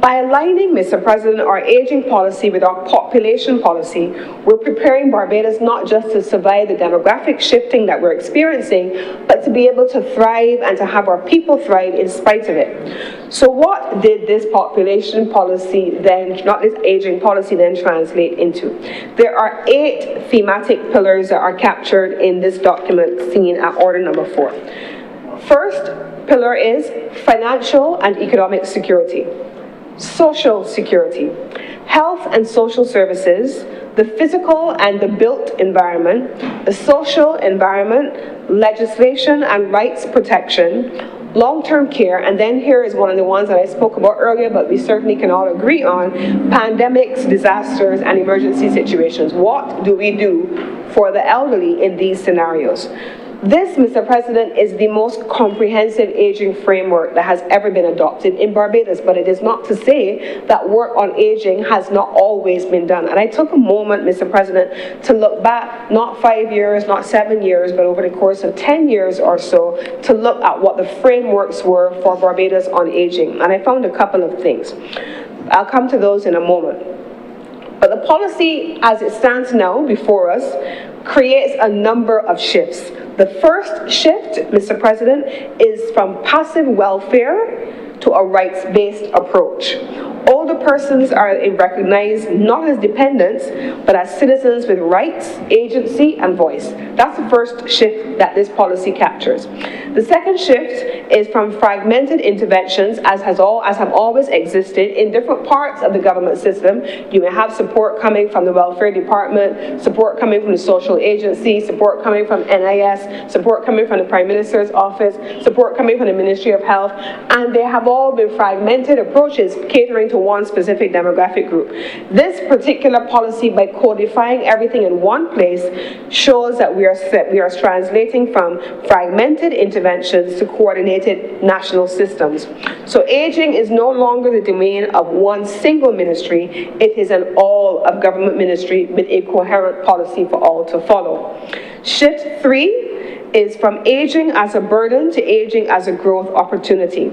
By aligning, Mr. President, our aging policy with our population policy, we're preparing Barbados not just to survive the demographic shifting that we're experiencing, but to be able to thrive and to have our people thrive in spite of it. So what did this population policy then, not this aging policy, then translate into? There are 8 thematic pillars that are captured in this document seen at order number 4. First pillar is financial and economic security. Social security, health and social services, the physical and the built environment, the social environment, legislation and rights protection, long-term care, and then here is one of the ones that I spoke about earlier, but we certainly can all agree on: pandemics, disasters, and emergency situations. What do we do for the elderly in these scenarios? This, Mr. President, is the most comprehensive aging framework that has ever been adopted in Barbados, but it is not to say that work on aging has not always been done. And I took a moment, Mr. President, to look back, not 5 years, not 7 years, but over the course of 10 years or so, to look at what the frameworks were for Barbados on aging. And I found a couple of things. I'll come to those in a moment. But the policy, as it stands now before us, creates a number of shifts. The first shift, Mr. President, is from passive welfare to a rights-based approach. Older persons are recognized not as dependents, but as citizens with rights, agency, and voice. That's the first shift that this policy captures. The second shift is from fragmented interventions, as have always existed in different parts of the government system. You may have support coming from the welfare department, support coming from the social agency, support coming from NIS, support coming from the Prime Minister's office, support coming from the Ministry of Health, and they have all been fragmented approaches catering to one specific demographic group. This particular policy, by codifying everything in one place, shows that we are translating from fragmented interventions to coordinated national systems. So aging is no longer the domain of one single ministry, it is an all of government ministry with a coherent policy for all to follow. Shift 3 is from aging as a burden to aging as a growth opportunity.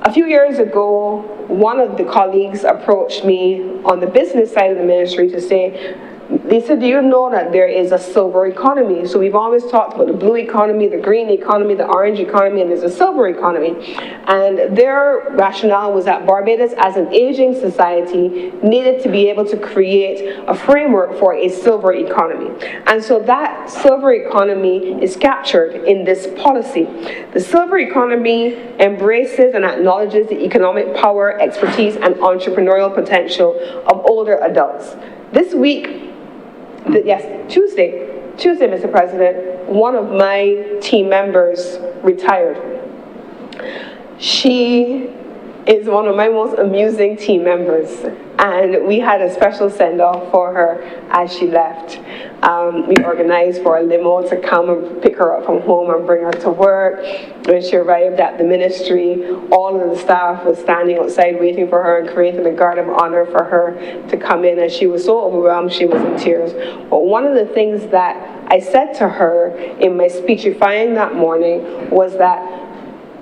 A few years ago, one of the colleagues approached me on the business side of the ministry to say, Lisa, do you know that there is a silver economy? So we've always talked about the blue economy, the green economy, the orange economy, and there's a silver economy. And their rationale was that Barbados, as an aging society, needed to be able to create a framework for a silver economy. And so that silver economy is captured in this policy. The silver economy embraces and acknowledges the economic power, expertise, and entrepreneurial potential of older adults. This week, Tuesday, Mr. President, one of my team members retired. She is one of my most amusing team members, and we had a special send-off for her as she left. We organized for a limo to come and pick her up from home and bring her to work. When she arrived at the ministry, all of the staff was standing outside waiting for her and creating a guard of honor for her to come in, and she was so overwhelmed she was in tears. But one of the things that I said to her in my speechifying that morning was that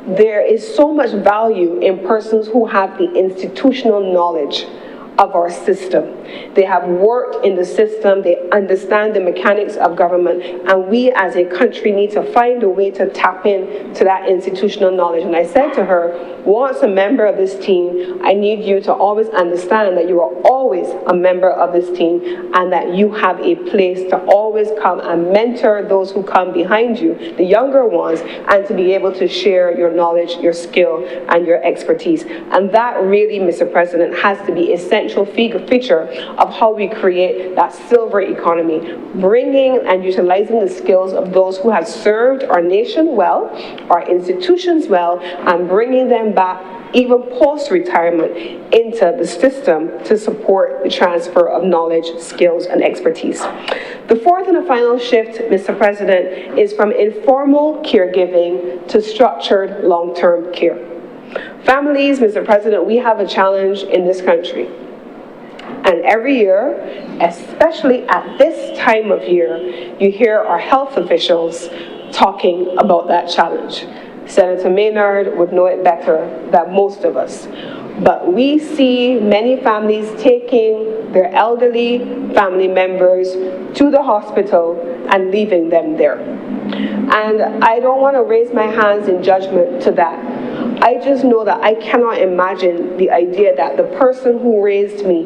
there is so much value in persons who have the institutional knowledge of our system. They have worked in the system, they understand the mechanics of government, and we as a country need to find a way to tap into that institutional knowledge. And I said to her, once a member of this team, I need you to always understand that you are always a member of this team and that you have a place to always come and mentor those who come behind you, the younger ones, and to be able to share your knowledge, your skill, and your expertise. And that really, Mr. President, has to be essential feature of how we create that silver economy, bringing and utilizing the skills of those who have served our nation well, our institutions well, and bringing them back even post-retirement into the system to support the transfer of knowledge, skills, and expertise. The fourth and the final shift, Mr. President, is from informal caregiving to structured long-term care. Families, Mr. President, we have a challenge in this country. And every year, especially at this time of year, you hear our health officials talking about that challenge. Senator Maynard would know it better than most of us. But we see many families taking their elderly family members to the hospital and leaving them there. And I don't want to raise my hands in judgment to that. I just know that I cannot imagine the idea that the person who raised me,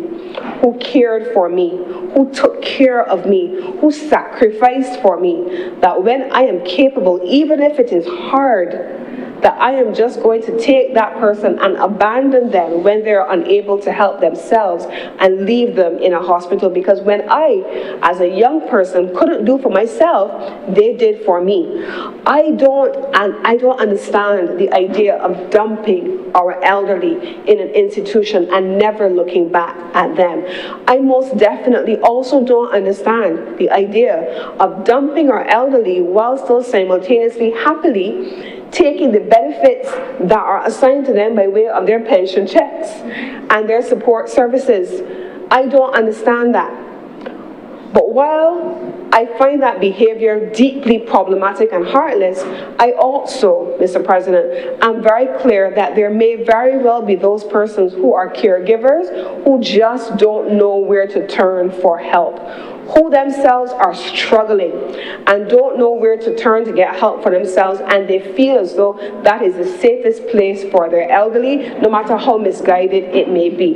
who cared for me, who took care of me, who sacrificed for me, that when I am capable, even if it is hard, that I am just going to take that person and abandon them when they're unable to help themselves and leave them in a hospital, because when I, as a young person, couldn't do for myself, they did for me. I don't understand the idea of dumping our elderly in an institution and never looking back at them. I most definitely also don't understand the idea of dumping our elderly while still simultaneously happily taking the benefits that are assigned to them by way of their pension checks and their support services. I don't understand that. But while I find that behavior deeply problematic and heartless, I also, Mr. President, am very clear that there may very well be those persons who are caregivers who just don't know where to turn for help, who themselves are struggling and don't know where to turn to get help for themselves, and they feel as though that is the safest place for their elderly, no matter how misguided it may be.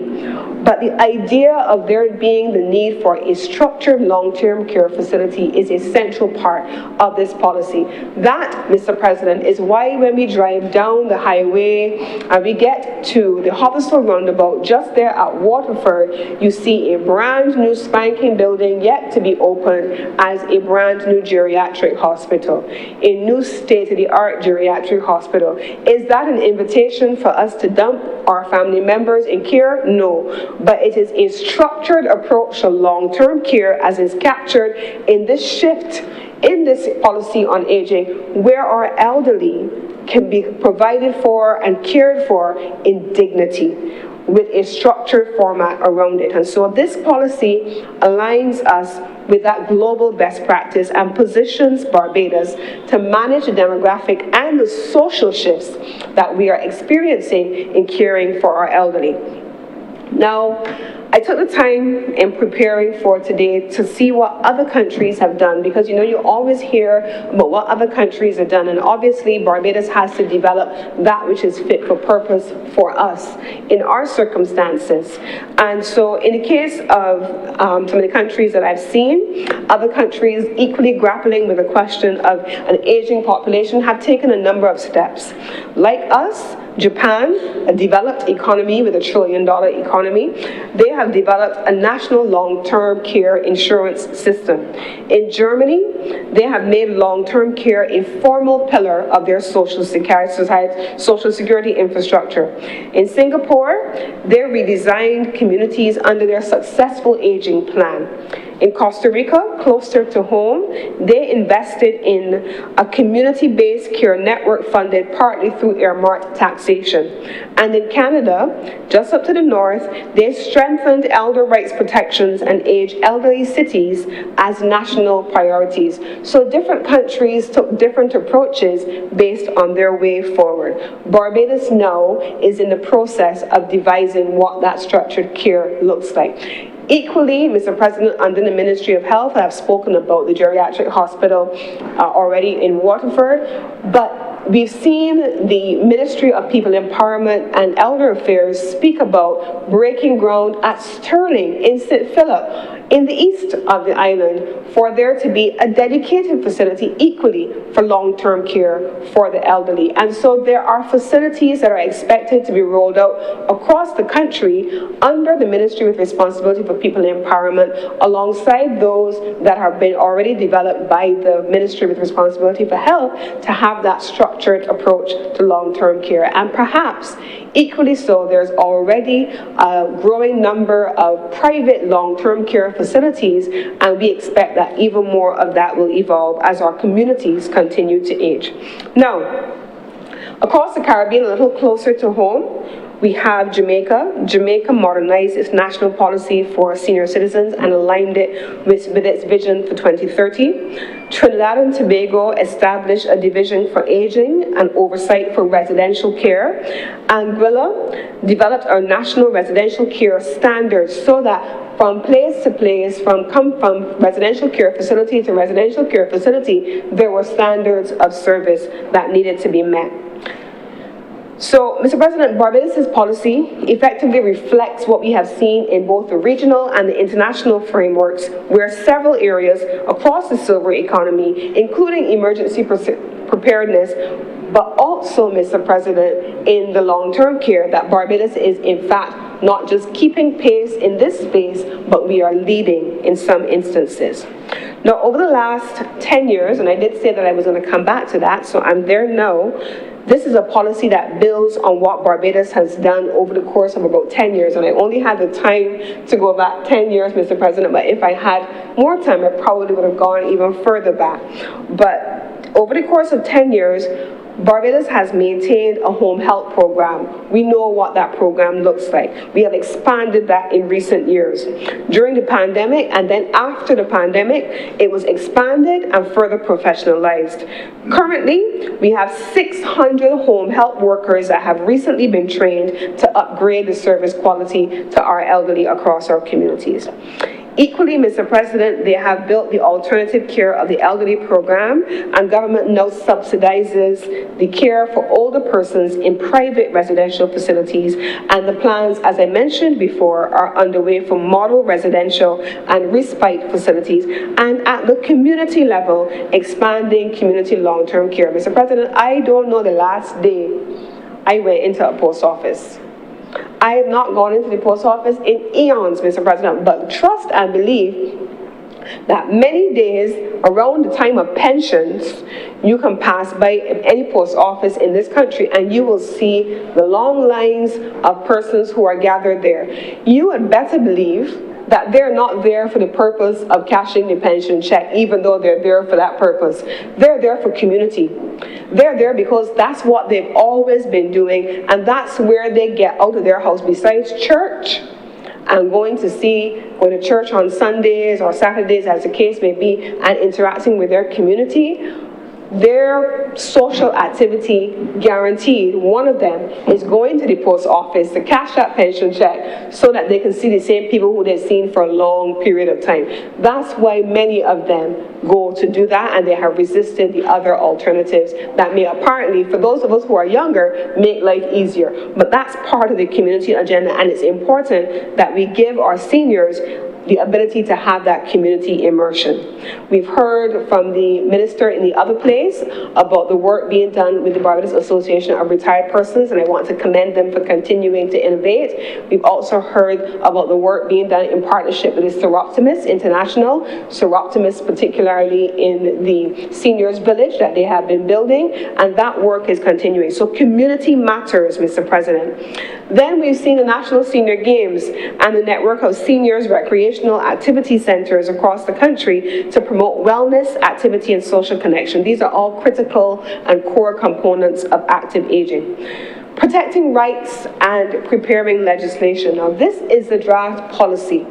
But the idea of there being the need for a structured long-term care facility is a central part of this policy. That, Mr. President, is why when we drive down the highway and we get to the Honourable roundabout just there at Waterford, you see a brand new spanking building yet to be opened as a brand new geriatric hospital, a new state-of-the-art geriatric hospital. Is that an invitation for us to dump our family members in care? No. But it is a structured approach to long-term care as is captured in this shift in this policy on aging, where our elderly can be provided for and cared for in dignity with a structured format around it. And so this policy aligns us with that global best practice and positions Barbados to manage the demographic and the social shifts that we are experiencing in caring for our elderly. Now, I took the time in preparing for today to see what other countries have done, because you always hear about what other countries have done, and obviously Barbados has to develop that which is fit for purpose for us in our circumstances. And so in the case of some of the countries that I've seen, other countries equally grappling with the question of an aging population have taken a number of steps. Like us, Japan, a developed economy with $1 trillion economy, they have developed a national long-term care insurance system. In Germany, they have made long-term care a formal pillar of their social security infrastructure. In Singapore, they redesigned communities under their successful aging plan. In Costa Rica, closer to home, they invested in a community-based care network funded partly through earmarked taxation. And in Canada, just up to the north, they strengthened elder rights protections and aged elderly cities as national priorities. So different countries took different approaches based on their way forward. Barbados now is in the process of devising what that structured care looks like. Equally, Mr. President, under the Ministry of Health, I've spoken about the geriatric hospital already in Waterford, but we've seen the Ministry of People Empowerment and Elder Affairs speak about breaking ground at Stirling in St. Philip in the east of the island for there to be a dedicated facility equally for long-term care for the elderly. And so there are facilities that are expected to be rolled out across the country under the Ministry with responsibility for people empowerment, alongside those that have been already developed by the Ministry with responsibility for health, to have that structured approach to long-term care. And perhaps equally so, there's already a growing number of private long-term care facilities, and we expect that even more of that will evolve as our communities continue to age. Now, across the Caribbean, a little closer to home, we have Jamaica. Jamaica modernized its national policy for senior citizens and aligned it with its vision for 2030. Trinidad and Tobago established a division for aging and oversight for residential care. Anguilla developed our national residential care standards so that from place to place, from residential care facility to residential care facility, there were standards of service that needed to be met. So, Mr. President, Barbados' policy effectively reflects what we have seen in both the regional and the international frameworks, where several areas across the silver economy, including emergency preparedness, but also, Mr. President, in the long-term care, that Barbados is in fact not just keeping pace in this space, but we are leading in some instances. Now, over the last 10 years, and I did say that I was going to come back to that, so I'm there now, this is a policy that builds on what Barbados has done over the course of about 10 years, and I only had the time to go back 10 years, Mr. President, but if I had more time, I probably would have gone even further back. But over the course of 10 years, Barbados has maintained a home health program. We know what that program looks like. We have expanded that in recent years. During the pandemic and then after the pandemic, it was expanded and further professionalized. Currently, we have 600 home health workers that have recently been trained to upgrade the service quality to our elderly across our communities. Equally, Mr. President, they have built the alternative care of the elderly program, and government now subsidizes the care for older persons in private residential facilities, and the plans, as I mentioned before, are underway for model residential and respite facilities, and at the community level, expanding community long-term care. Mr. President, I don't know the last day I went into a post office. I have not gone into the post office in eons, Mr. President, but trust and believe that many days around the time of pensions, you can pass by any post office in this country and you will see the long lines of persons who are gathered there. You had better believe that they're not there for the purpose of cashing the pension check, even though they're there for that purpose. They're there for community. They're there because that's what they've always been doing, and that's where they get out of their house. Besides church and going to church on Sundays or Saturdays, as the case may be, and interacting with their community, their social activity guaranteed, one of them is going to the post office to cash that pension check so that they can see the same people who they've seen for a long period of time. That's why many of them go to do that, and they have resisted the other alternatives that may apparently, for those of us who are younger, make life easier. But that's part of the community agenda, and it's important that we give our seniors the ability to have that community immersion. We've heard from the minister in the other place about the work being done with the Barbados Association of Retired Persons, and I want to commend them for continuing to innovate. We've also heard about the work being done in partnership with the Seroptimus International, Seroptimus particularly in the seniors village that they have been building, and that work is continuing. So community matters, Mr. President. Then we've seen the National Senior Games and the network of seniors recreation activity centers across the country to promote wellness, activity, and social connection. These are all critical and core components of active aging. Protecting rights and preparing legislation. Now, this is the draft policy.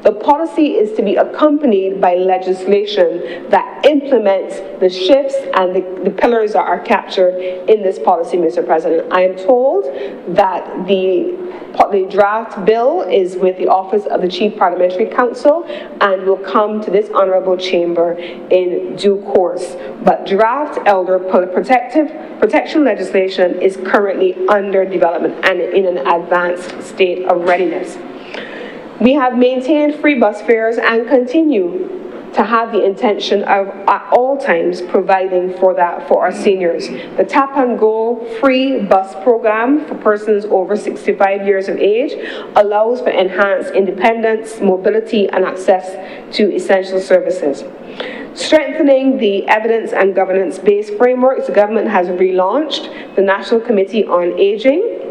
The policy is to be accompanied by legislation that implements the shifts and the pillars that are captured in this policy, Mr. President. I am told that the draft bill is with the Office of the Chief Parliamentary Counsel and will come to this honourable chamber in due course. But draft elder protection legislation is currently under development and in an advanced state of readiness. We have maintained free bus fares and continue to have the intention of at all times providing for that for our seniors. The Tap and Go free bus program for persons over 65 years of age allows for enhanced independence, mobility, and access to essential services. Strengthening the evidence and governance-based frameworks, the government has relaunched the National Committee on Aging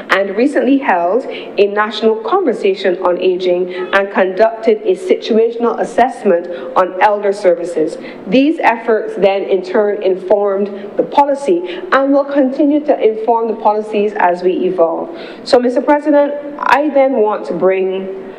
and recently held a national conversation on aging and conducted a situational assessment on elder services. These efforts then in turn informed the policy and will continue to inform the policies as we evolve. So, Mr. President, I then want to bring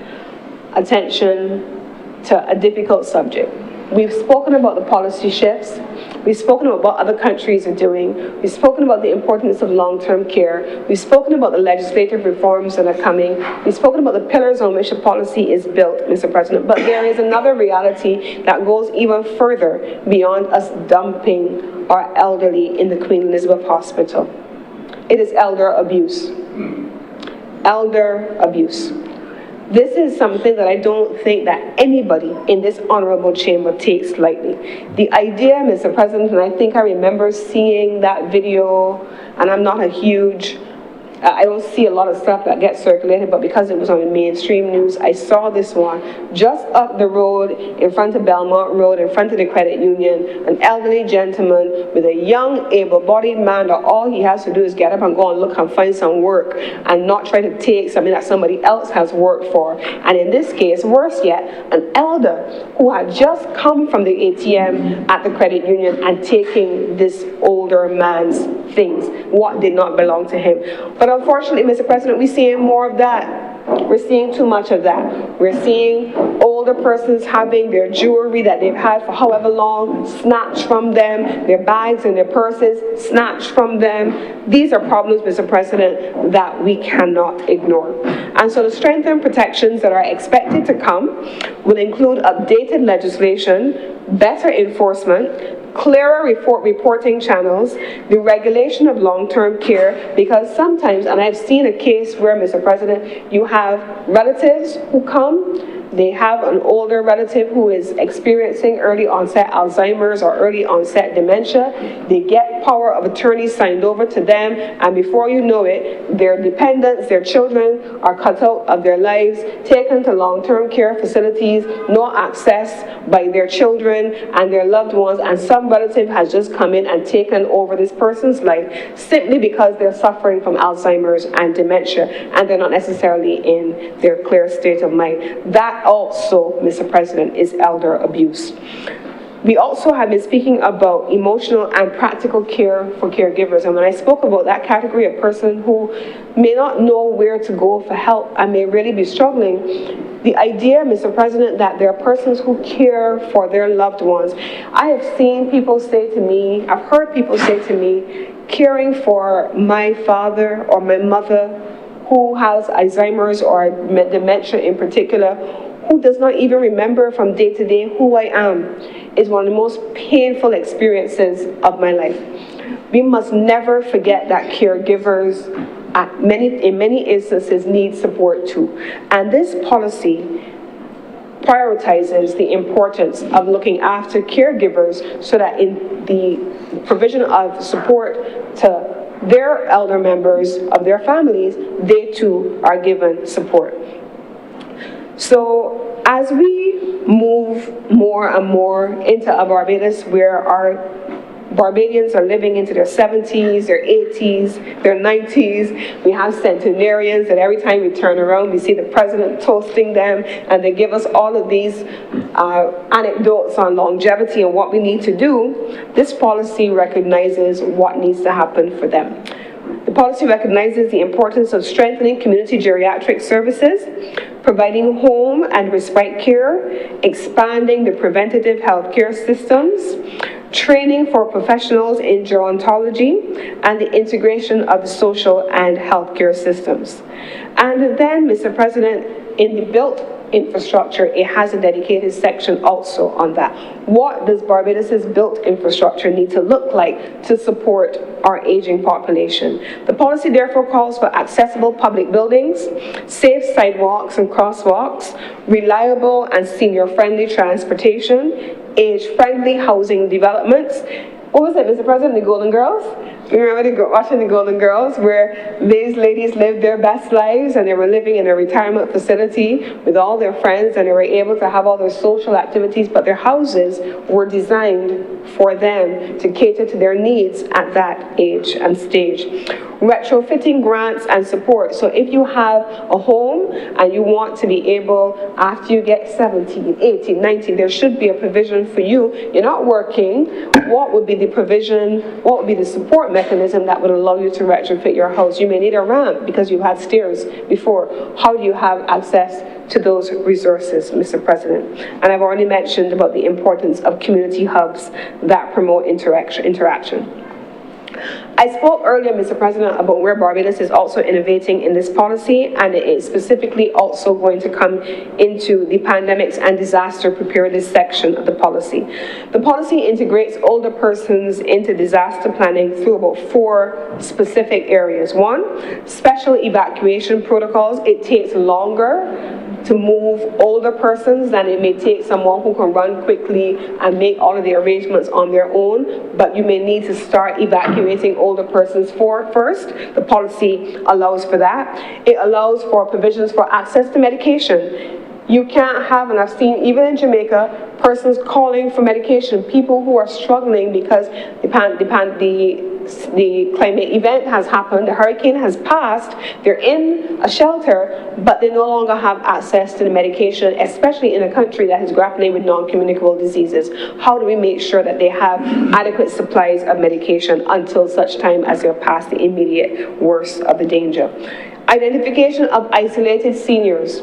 attention to a difficult subject. We've spoken about the policy shifts. We've spoken about what other countries are doing. We've spoken about the importance of long-term care. We've spoken about the legislative reforms that are coming. We've spoken about the pillars on which the policy is built, Mr. President. But there is another reality that goes even further beyond us dumping our elderly in the Queen Elizabeth Hospital. It is elder abuse. Elder abuse. This is something that I don't think that anybody in this honorable chamber takes lightly. The idea, Mr. President, and I think I remember seeing that video, and I'm not a huge, I don't see a lot of stuff that gets circulated, but because it was on the mainstream news, I saw this one just up the road in front of Belmont Road, in front of the credit union, an elderly gentleman with a young, able-bodied man that all he has to do is get up and go and look and find some work and not try to take something that somebody else has worked for. And in this case, worse yet, an elder who had just come from the ATM at the credit union and taking this older man's things, what did not belong to him. But unfortunately, Mr. President, we're seeing more of that. We're seeing too much of that. We're seeing older persons having their jewelry that they've had for however long snatched from them, their bags and their purses snatched from them. These are problems, Mr. President, that we cannot ignore. And so the strengthened protections that are expected to come will include updated legislation, better enforcement, clearer reporting channels, the regulation of long-term care, because sometimes, and I've seen a case where, Mr. President, you have relatives who come, they have an older relative who is experiencing early onset Alzheimer's or early onset dementia. They get power of attorney signed over to them, and before you know it, their dependents, their children, are cut out of their lives, taken to long-term care facilities, no access by their children and their loved ones, and some relative has just come in and taken over this person's life simply because they're suffering from Alzheimer's and dementia, and they're not necessarily in their clear state of mind. That also, Mr. President, is elder abuse. We also have been speaking about emotional and practical care for caregivers. And when I spoke about that category of person who may not know where to go for help and may really be struggling, the idea, Mr. President, that there are persons who care for their loved ones. I have seen people say to me, I've heard people say to me, caring for my father or my mother who has Alzheimer's or dementia in particular, who does not even remember from day to day who I am, is one of the most painful experiences of my life. We must never forget that caregivers in many instances need support too. And this policy prioritizes the importance of looking after caregivers so that in the provision of support to their elder members of their families, they too are given support. So as we move more and more into a Barbados where our Barbadians are living into their 70s, their 80s, their 90s. We have centenarians that every time we turn around, we see the president toasting them, and they give us all of these anecdotes on longevity and what we need to do. This policy recognizes what needs to happen for them. The policy recognizes the importance of strengthening community geriatric services, providing home and respite care, expanding the preventative health care systems, training for professionals in gerontology, and the integration of the social and healthcare systems. And then, Mr. President, in the built infrastructure, it has a dedicated section also on that. What does Barbados's built infrastructure need to look like to support our aging population? The policy therefore calls for accessible public buildings, safe sidewalks and crosswalks, reliable and senior-friendly transportation, age-friendly housing developments. What was it, Mr. President, the Golden Girls? You remember watching the Golden Girls, where these ladies lived their best lives and they were living in a retirement facility with all their friends and they were able to have all their social activities, but their houses were designed for them to cater to their needs at that age and stage. Retrofitting grants and support. So if you have a home and you want to be able, after you get 17, 18, 19, there should be a provision for you. You're not working. What would be the provision, what would be the support mechanism that would allow you to retrofit your house? You may need a ramp because you've had stairs before. How do you have access to those resources, Mr. President? And I've already mentioned about the importance of community hubs that promote interaction. I spoke earlier, Mr. President, about where Barbados is also innovating in this policy, and it is specifically also going to come into the pandemics and disaster preparedness section of the policy. The policy integrates older persons into disaster planning through about 4 specific areas. 1, special evacuation protocols. It takes longer to move older persons than it may take someone who can run quickly and make all of the arrangements on their own, but you may need to start evacuating older persons first. The policy allows for that. It allows for provisions for access to medication. You can't have, and I've seen even in Jamaica, persons calling for medication, people who are struggling because the climate event has happened, the hurricane has passed, they're in a shelter, but they no longer have access to the medication, especially in a country that is grappling with non-communicable diseases. How do we make sure that they have adequate supplies of medication until such time as they're past the immediate worst of the danger? Identification of isolated seniors.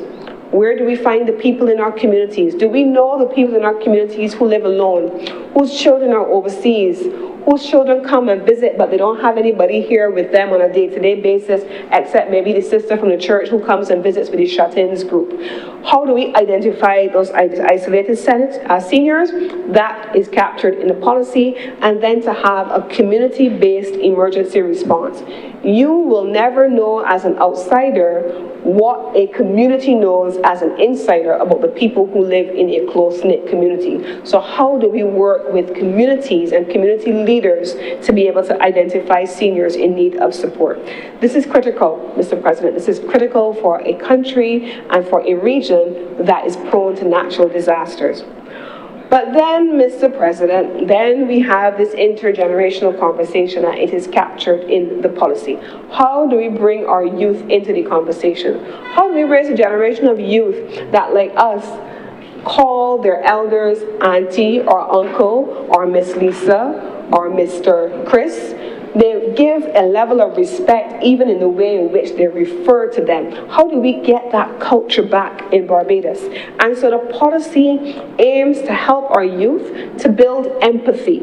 Where do we find the people in our communities? Do we know the people in our communities who live alone, whose children are overseas, whose children come and visit, but they don't have anybody here with them on a day-to-day basis, except maybe the sister from the church who comes and visits with the shut-ins group? How do we identify those isolated seniors? That is captured in the policy, and then to have a community-based emergency response. You will never know as an outsider what a community knows as an insider about the people who live in a close-knit community. So how do we work with communities and community leaders to be able to identify seniors in need of support? This is critical, Mr. President. This is critical for a country and for a region that is prone to natural disasters. But then, Mr. President, then we have this intergenerational conversation and it is captured in the policy. How do we bring our youth into the conversation? How do we raise a generation of youth that, like us, call their elders auntie or uncle or Miss Lisa or Mr. Chris? They give a level of respect even in the way in which they refer to them. How do we get that culture back in Barbados? And so the policy aims to help our youth to build empathy,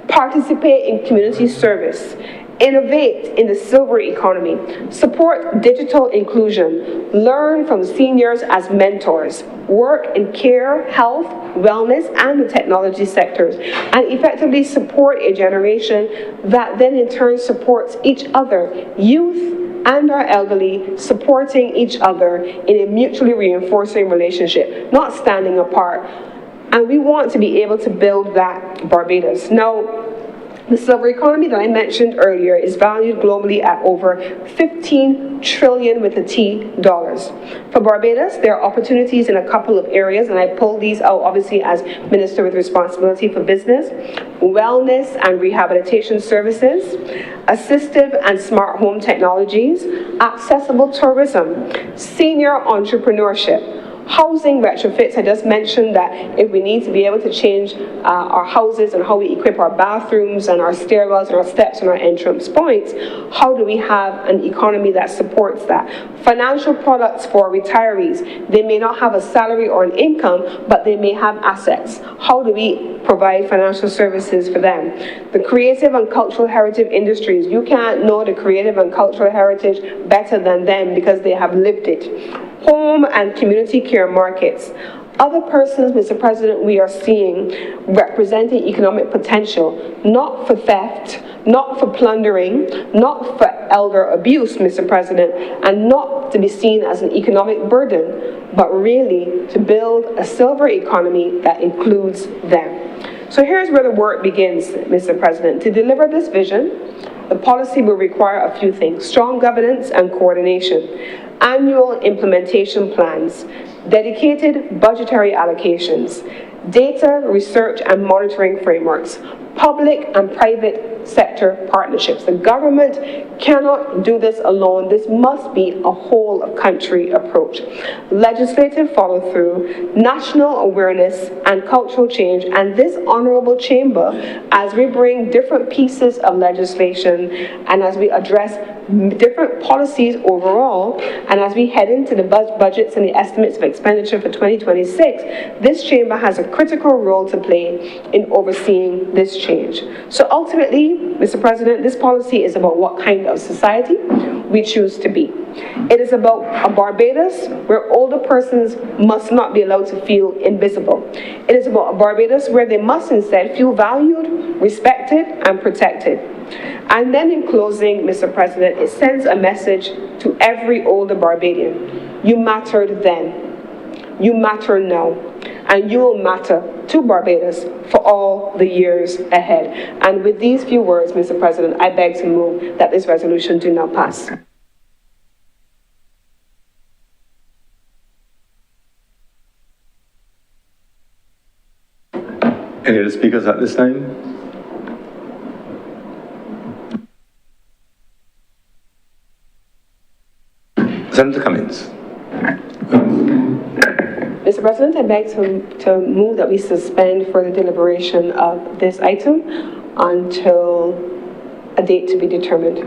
participate in community service, innovate in the silver economy, support digital inclusion, learn from seniors as mentors, work in care, health, wellness, and the technology sectors, and effectively support a generation that then in turn supports each other, youth and our elderly supporting each other in a mutually reinforcing relationship, not standing apart. And we want to be able to build that Barbados. Now, the silver economy that I mentioned earlier is valued globally at over 15 trillion with a T dollars. For Barbados, there are opportunities in a couple of areas, and I pulled these out obviously as Minister with responsibility for business, wellness and rehabilitation services, assistive and smart home technologies, accessible tourism, senior entrepreneurship, housing retrofits. I just mentioned that if we need to be able to change our houses and how we equip our bathrooms and our stairwells and our steps and our entrance points, how do we have an economy that supports that? Financial products for retirees. They may not have a salary or an income, but they may have assets. How do we provide financial services for them? The creative and cultural heritage industries. You can't know the creative and cultural heritage better than them because they have lived it. Home and community care markets. Other persons, Mr. President, we are seeing representing economic potential, not for theft, not for plundering, not for elder abuse, Mr. President, and not to be seen as an economic burden, but really to build a silver economy that includes them. So here's where the work begins, Mr. President. To deliver this vision, the policy will require a few things: strong governance and coordination, annual implementation plans, dedicated budgetary allocations, data, research, and monitoring frameworks, public and private sector partnerships. The government cannot do this alone. This must be a whole of country approach. Legislative follow-through, national awareness, and cultural change. And this honourable chamber, as we bring different pieces of legislation and as we address different policies overall, and as we head into the budgets and the estimates of expenditure for 2026, this chamber has a critical role to play in overseeing this change. So ultimately, Mr. President, this policy is about what kind of society we choose to be. It is about a Barbados where older persons must not be allowed to feel invisible. It is about a Barbados where they must instead feel valued, respected, and protected. And then in closing, Mr. President, it sends a message to every older Barbadian. You mattered then. you matter now, and you will matter to Barbados for all the years ahead. And with these few words, Mr. President, I beg to move that this resolution do not pass. Any other speakers at this time? Senator Cummings. Mr. President, I beg to move that we suspend further deliberation of this item until a date to be determined.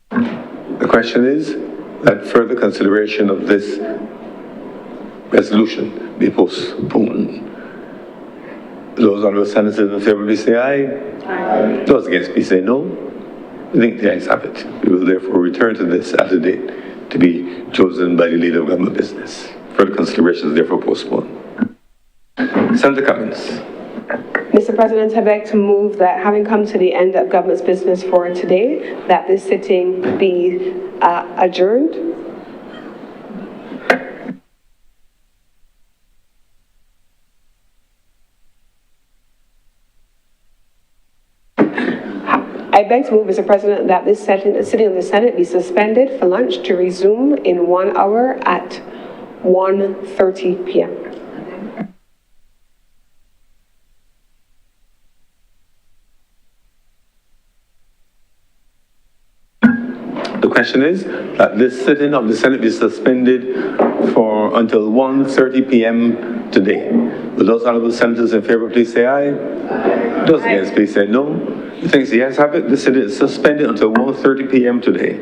The question is that further consideration of this resolution be postponed. Those honourable senators in favour, please say aye. Aye. Those against, please say no. I think the ayes have it. We will therefore return to this at a date to be chosen by the leader of government business. Further consideration is therefore postponed. Senator Cummings. Mr. President, I beg to move that, having come to the end of government's business for today, that this sitting be adjourned. I beg to move, Mr. President, that this sitting of the Senate be suspended for lunch to resume in 1 hour at 1:30 p.m. The question is that this sitting of the Senate be suspended until 1:30 p.m. today. Will those honourable senators in favour please say aye? Aye. Those against please say no. The things the ayes have it, the sitting is suspended until 1:30 p.m. today.